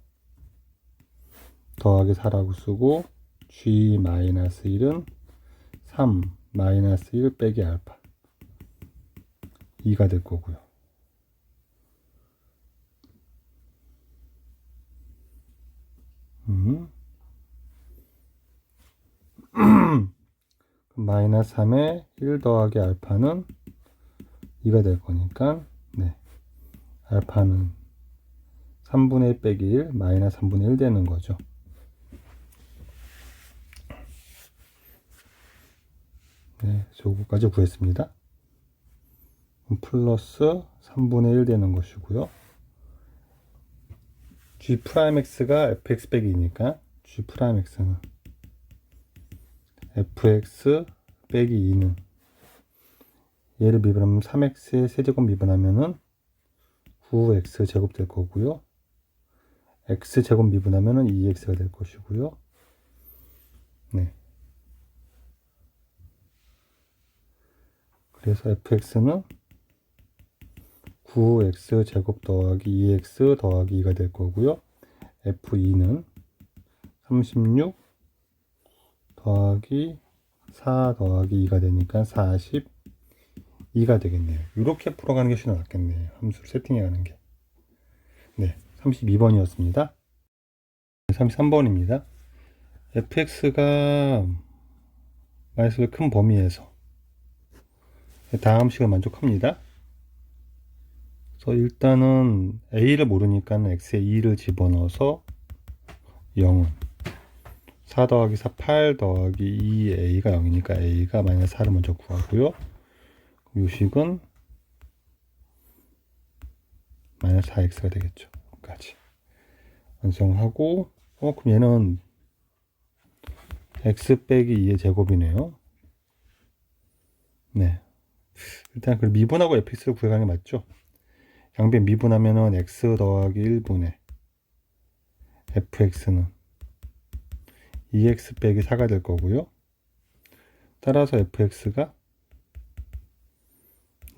Speaker 1: 더하기 4라고 쓰고, g-1은 3 -1 빼기 알파 2가 될 거고요. 마이너스 3에 1 더하기 알파는 2가 될 거니까, 네, 알파는 3분의 1 빼기 1 마이너스 3분의 1 되는 거죠. 네, 저거까지 구했습니다. 플러스 3분의 1 되는 것이고요. g'x가 fx 빼기 2니까 g'x는 fx 빼기 2는 얘를 미분하면 3x의 세제곱 미분하면은 9x 제곱 될 거고요. x 제곱 미분하면은 2x가 될 것이고요. 네. 그래서 fx는 9x 제곱 더하기 2x 더하기 2가 될 거고요. f2는 36 더하기 4 더하기 2가 되니까 42가 되겠네요. 이렇게 풀어가는 게 훨씬 낫겠네요. 함수를 세팅해 가는 게. 네, 32번이었습니다. 33번입니다. fx가 마이너스의 큰 범위에서 다음 식을 만족합니다. 그래서 일단은 a를 모르니까 x에 2를 집어넣어서 0은 4 더하기 4 8 더하기 2a가 0이니까 a가 마이너스 4를 먼저 구하고요. 요식은 마이너스 4x가 되겠죠. 여기까지 완성하고, 그럼 얘는 x 빼기 2의 제곱이네요. 네, 일단 그 미분하고 fx를 구해가는 게 맞죠. 양변 미분하면은 x 더하기 1분의 fx는 2x 빼기 4가 될 거고요. 따라서 fx가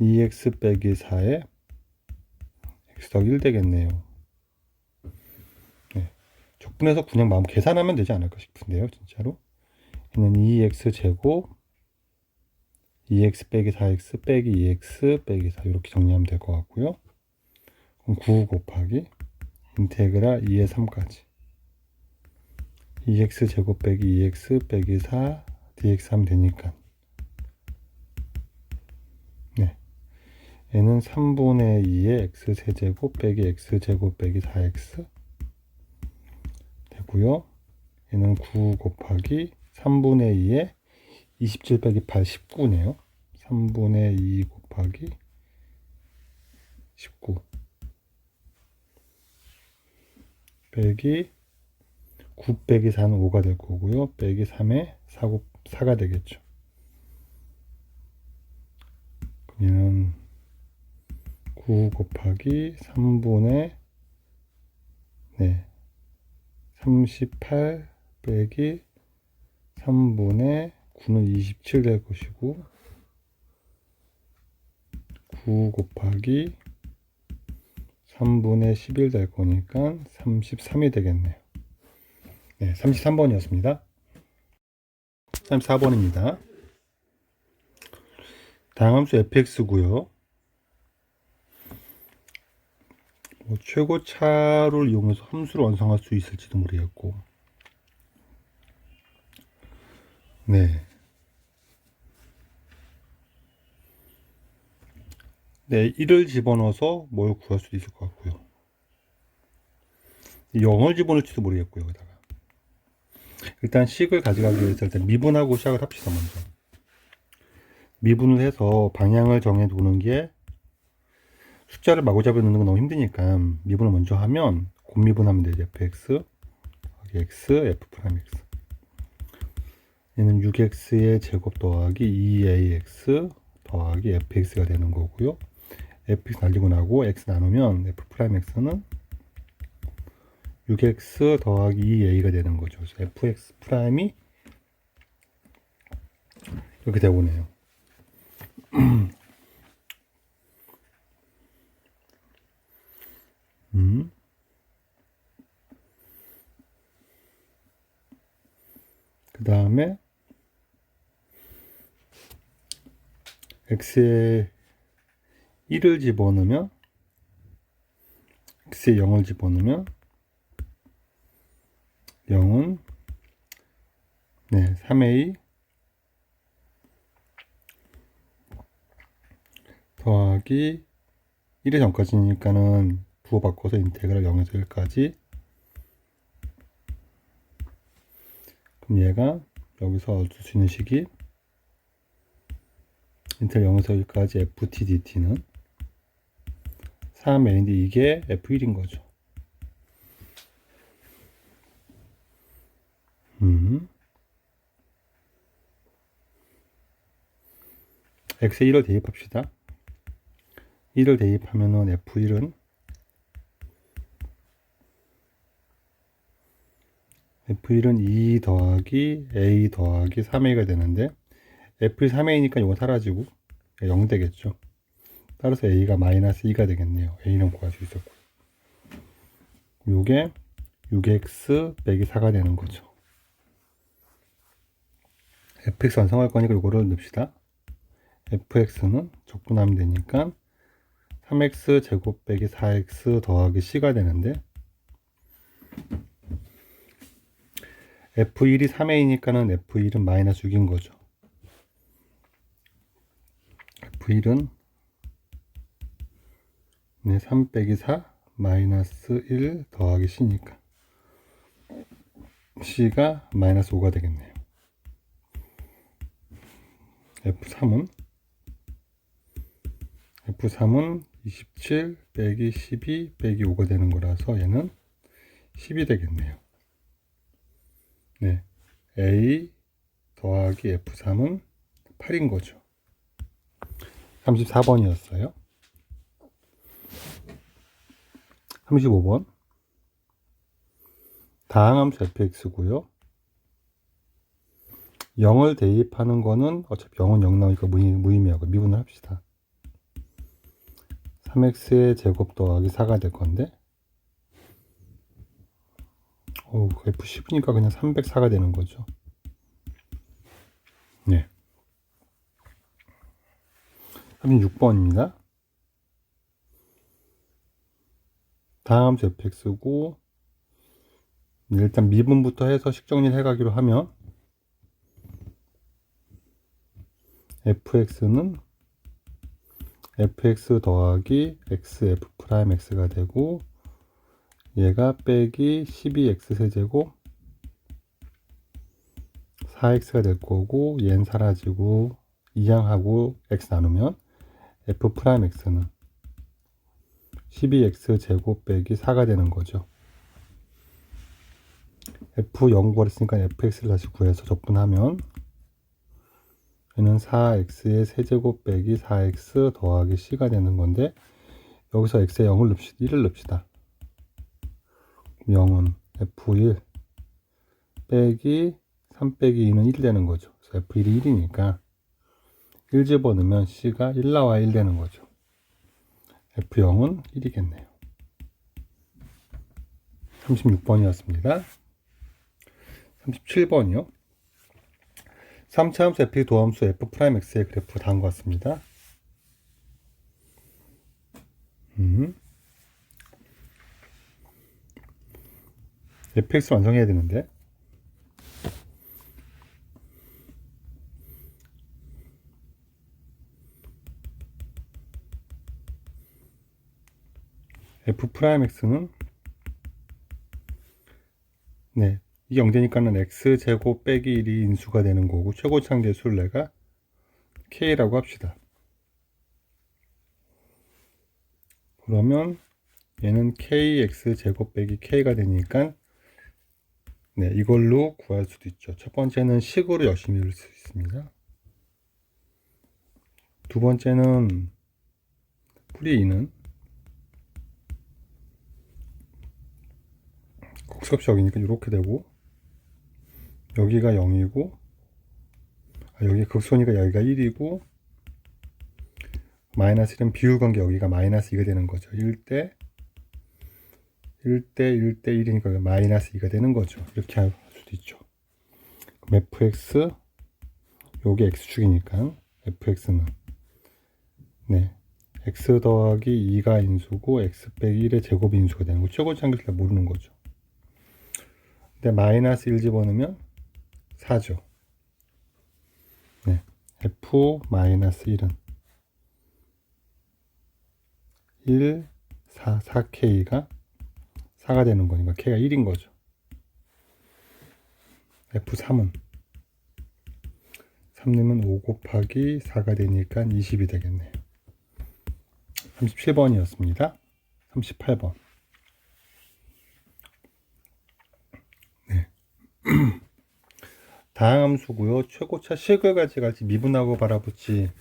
Speaker 1: 2x 빼기 4에 x 더하기 1 되겠네요. 네, 적분해서 그냥 마음 계산하면 되지 않을까 싶은데요, 진짜로. 얘는 2x 제곱 2x 빼기 4x 빼기 2x 빼기 4 이렇게 정리하면 될 것 같고요. 그럼 9 곱하기 인테그랄 2의 3까지 2x 제곱 빼기 2x 빼기 4 dx 하면 되니까, 네, 얘는 3분의 2의 x 세제곱 빼기 x 제곱 빼기 4x 되고요. 얘는 9 곱하기 3분의 2의 27 빼기 8 19네요. 3분의 2 곱하기 19 빼기 9 빼기 4는 5가 될 거고요. 빼기 3에 4가 되겠죠. 그럼 얘는 9 곱하기 3분의 38 빼기 3분의 9는 27 될 것이고, 9 곱하기 3분의 11 될 거니까 33이 되겠네요. 네, 33번이었습니다. 34번입니다. 다항함수 fx고요. 최고차를 이용해서 함수를 완성할 수 있을지도 모르겠고, 네. 네, 1을 집어넣어서 뭘 구할 수도 있을 것 같고요. 0을 집어넣을지도 모르겠고요. 여기다가 일단 식을 가져가기 위해서 일단 미분하고 시작을 합시다. 먼저 미분을 해서 방향을 정해 두는 게, 숫자를 마구잡이 넣는 건 너무 힘드니까 미분을 먼저 하면 곱미분하면 되죠. fx x f 프라임 x, 얘는 6x의 제곱 더하기 2ax 더하기 fx가 되는 거고요. fx 날리고 나고 x 나누면 f 프라임 x는 6x 더하기 2a가 되는 거죠. 그래서 fx 프라임이 이렇게 되고네요. 그 다음에 x에 1을 집어넣으면, x에 0을 집어넣으면 0은 3a 더하기 1의 전까지니까는 부호 바꿔서 인테그랄 0에서 1까지. 그럼 얘가 여기서 얻을 수 있는 식이 인테그랄 0에서 1까지 ft dt는 3a인데 이게 f1인 거죠. x에 1을 대입합시다. 1을 대입하면은 f1은 f1은 2 더하기 a 더하기 3a가 되는데, f1 3a니까 이거 사라지고 0 되겠죠. 따라서 a가 마이너스 2가 되겠네요. a는 구할 수 있었고, 요게 6x 빼기 4가 되는 거죠. fx 완성할 거니까 요거를 넣읍시다. fx는 적분하면 되니까 3x 제곱 빼기 4x 더하기 c가 되는데, f1이 3a니까는 f1은 마이너스 6인 거죠. f1은 3 빼기 4 마이너스 1 더하기 c니까 c가 마이너스 5가 되겠네요. f3은 27 빼기 12 빼기 5가 되는 거라서 얘는 10이 되겠네요. 네, a 더하기 f3은 8인 거죠. 34번이었어요. 35번. 다항함수 fx고요. 0을 대입하는 거는 어차피 0은 0 나오니까 무의미하고 미분을 합시다. 3x의 제곱 더하기 4가 될 건데, f10이니까 그냥 304가 되는 거죠. 네. 36번입니다. 다항함수 fx고, 일단 미분부터 해서 식정리를 해가기로 하면 fx는 fx 더하기 xf 프라임 x가 되고, 얘가 빼기 12x 세제곱 4x가 될 거고, 얘는 사라지고 2항하고 x 나누면 f 프라임 x는 12x 제곱 빼기 4가 되는 거죠. f0 구했으니까 fx를 다시 구해서 적분하면 얘는 4x의 세제곱 빼기 4x 더하기 c가 되는 건데, 여기서 x에 0을 넣읍시다. 1을 넣읍시다. 0은 f1 빼기 3 빼기 2는 1 되는 거죠. 그래서 f1이 1이니까 1 집어넣으면 c가 1 나와 1 되는 거죠. f0은 1이겠네요. 36번이었습니다. 37번이요. 3차 함수 fx 도함수 f'x의 그래프가 다음 것 같습니다. fx 완성해야 되는데 f'x는 네, 이게 0되니까는 x제곱 빼기 1이 인수가 되는 거고 최고차항 순례가 k라고 합시다. 그러면 얘는 kx제곱 빼기 k가 되니까 네, 이걸로 구할 수도 있죠. 첫 번째는 식으로 열심히 읽을 수 있습니다. 두 번째는 풀이 2는 국수값이 여기니까 이렇게 되고 여기가 0이고 여기 극소니까 여기가 1이고 마이너스 1은 비율관계 여기가 마이너스 2가 되는 거죠. 1대 1대 1이니까 마이너스 2가 되는 거죠. 이렇게 할 수도 있죠. 그럼 fx 요게 x축이니까 fx는 네 x 더하기 2가 인수고 x 빼기 1의 제곱이 인수가 되는 거 최고차항을 모르는 거죠. 근데 마이너스 1 집어넣으면 4죠. 네, f 마이너스 1은 1, 4, 4k가 4가 되는 거니까 k가 1인 거죠. f3은 3님은 5 곱하기 4가 되니까 20이 되겠네요. 37번이었습니다. 38번. 네. 다항함수고요. 최고차 식을 가져갈지 미분하고 바라볼지.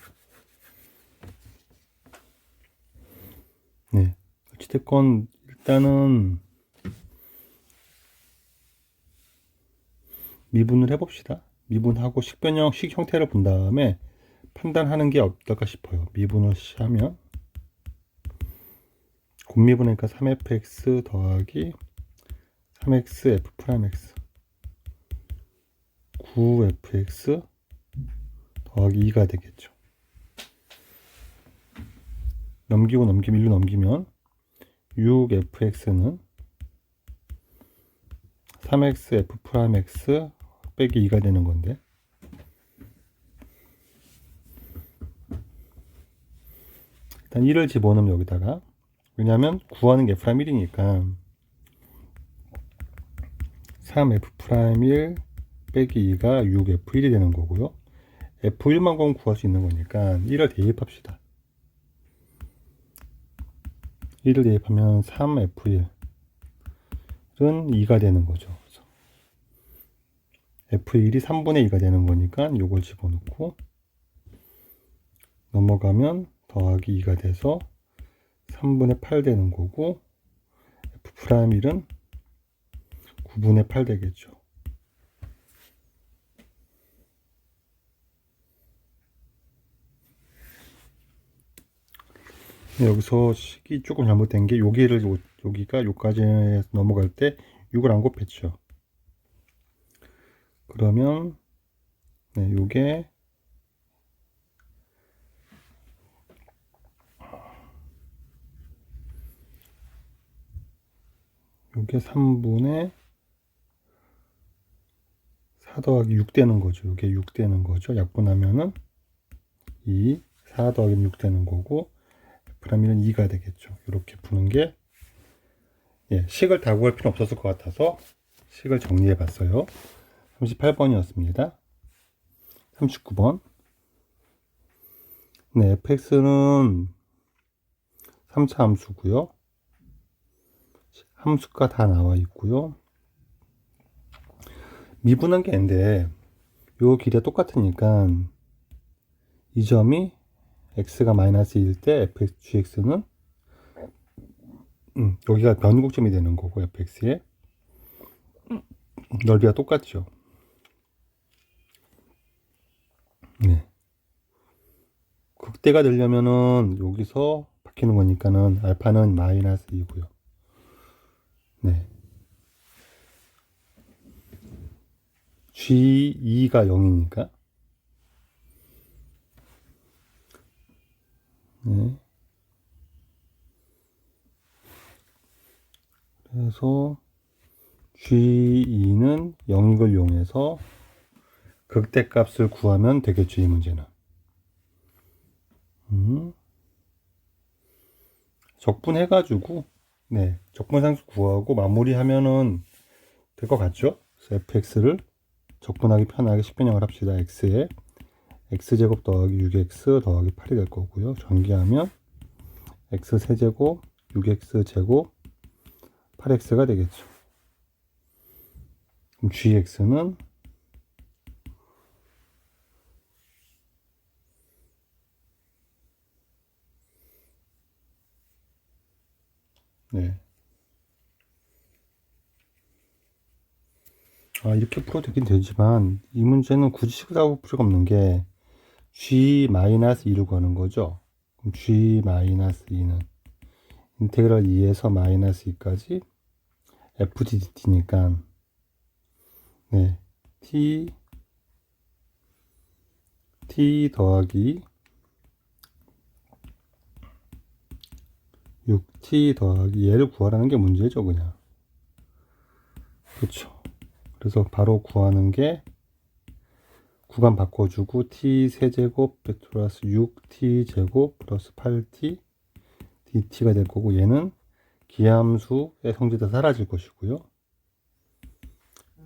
Speaker 1: 네. 어찌됐건 일단은 미분을 해봅시다. 미분하고 식변형 식 형태를 본 다음에 판단하는 게 어떨까 싶어요. 미분을 하면 곱미분하니까 3fx 더하기 3x f'x 9fx 더하기 2가 되겠죠. 넘기고 넘기면 1로 넘기면 6fx는 3x f'x 빼기 2가 되는 건데 일단 1을 집어넣으면 여기다가 왜냐하면 구하는 게 f'1이니까 3f'1 빼기 2가 6f1이 되는 거고요. f1만 구할 수 있는 거니까 1을 대입합시다. 1을 대입하면 3f1은 2가 되는 거죠. f1이 3분의 2가 되는 거니까 이걸 집어넣고 넘어가면 더하기 2가 돼서 3분의 8 되는 거고 f'1은 9분의 8 되겠죠. 여기서 식이 조금 잘못된 게 여기가 여기까지 넘어갈 때 6을 안 곱했죠. 그러면 네, 요게 요게 3분의 4 더하기 6 되는 거죠. 요게 6 되는 거죠. 약분하면은 2, 4 더하기 6 되는 거고 F'는 2가 되겠죠. 이렇게 푸는 게 예, 식을 다 구할 필요 없었을 것 같아서 식을 정리해 봤어요. 38번이었습니다. 39번. 네, fx는 3차 함수고요. 함수가 다 나와 있고요. 미분한 게 아닌데 요 길이가 똑같으니까 이 점이 x가 마이너스 1일 때 fx, gx는 여기가 변곡점이 되는 거고 fx의 넓이가 똑같죠. 네. 극대가 되려면은 여기서 바뀌는 거니까는 알파는 마이너스 2고요. 네. G2가 0이니까 그래서 G2는 영익을 이용해서 극대값을 구하면 되겠죠, 이 문제는. 적분해가지고, 네, 적분상수 구하고 마무리하면은 될 것 같죠? 그래서 fx를 적분하기 편하게 식변형을 합시다. x에 x제곱 더하기 6x 더하기 8이 될 거고요. 전기하면 x세제곱 6x제곱 8x가 되겠죠. 그럼 gx는 네. 이렇게 풀어도 되긴 되지만 이 문제는 굳이 식사할 필요가 없는 게 g-2를 구하는 거죠. 그럼 g-2는 인테그랄 2에서 마이너스 2까지 fdt니까 네, t 더하기 6t 더하기 얘를 구하라는 게 문제죠, 그냥. 그렇죠. 그래서 바로 구하는 게 구간 바꿔주고 t 세제곱 플러스 6t 제곱 플러스 8t dt가 될 거고, 얘는 기함수의 성질이 사라질 것이고요.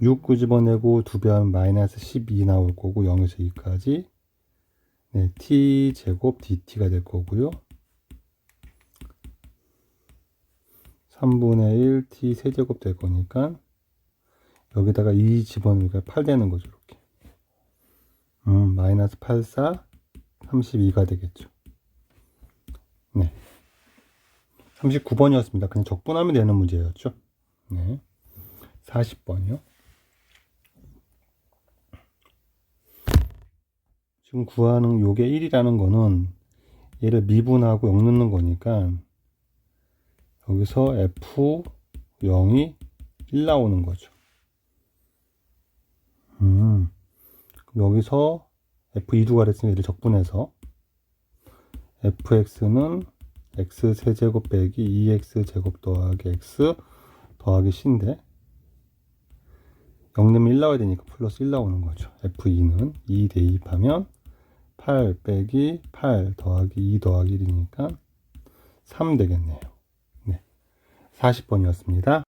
Speaker 1: 6 끄집어내고 2배 하면 마이너스 12 나올 거고 0에서 2까지 네, t 제곱 dt가 될 거고요. 3분의 1 t 세제곱 될 거니까 여기다가 2 집어넣으니까 8 되는 거죠, 이렇게. 마이너스 8, 4, 32가 되겠죠. 네. 39번이었습니다. 그냥 적분하면 되는 문제였죠. 네. 40번이요. 지금 구하는 요게 1이라는 거는 얘를 미분하고 0 넣는 거니까 여기서 F0이 1 나오는 거죠. 여기서 F2가 됐으니까 얘를 적분해서 fx는 x세제곱 빼기 2x제곱 더하기 x 더하기 c인데 0 넣으면 1 나와야 되니까 플러스 1 나오는 거죠. f2는 2 대입하면 8 빼기 8 더하기 2 더하기 1이니까 3 되겠네요. 네. 40번이었습니다.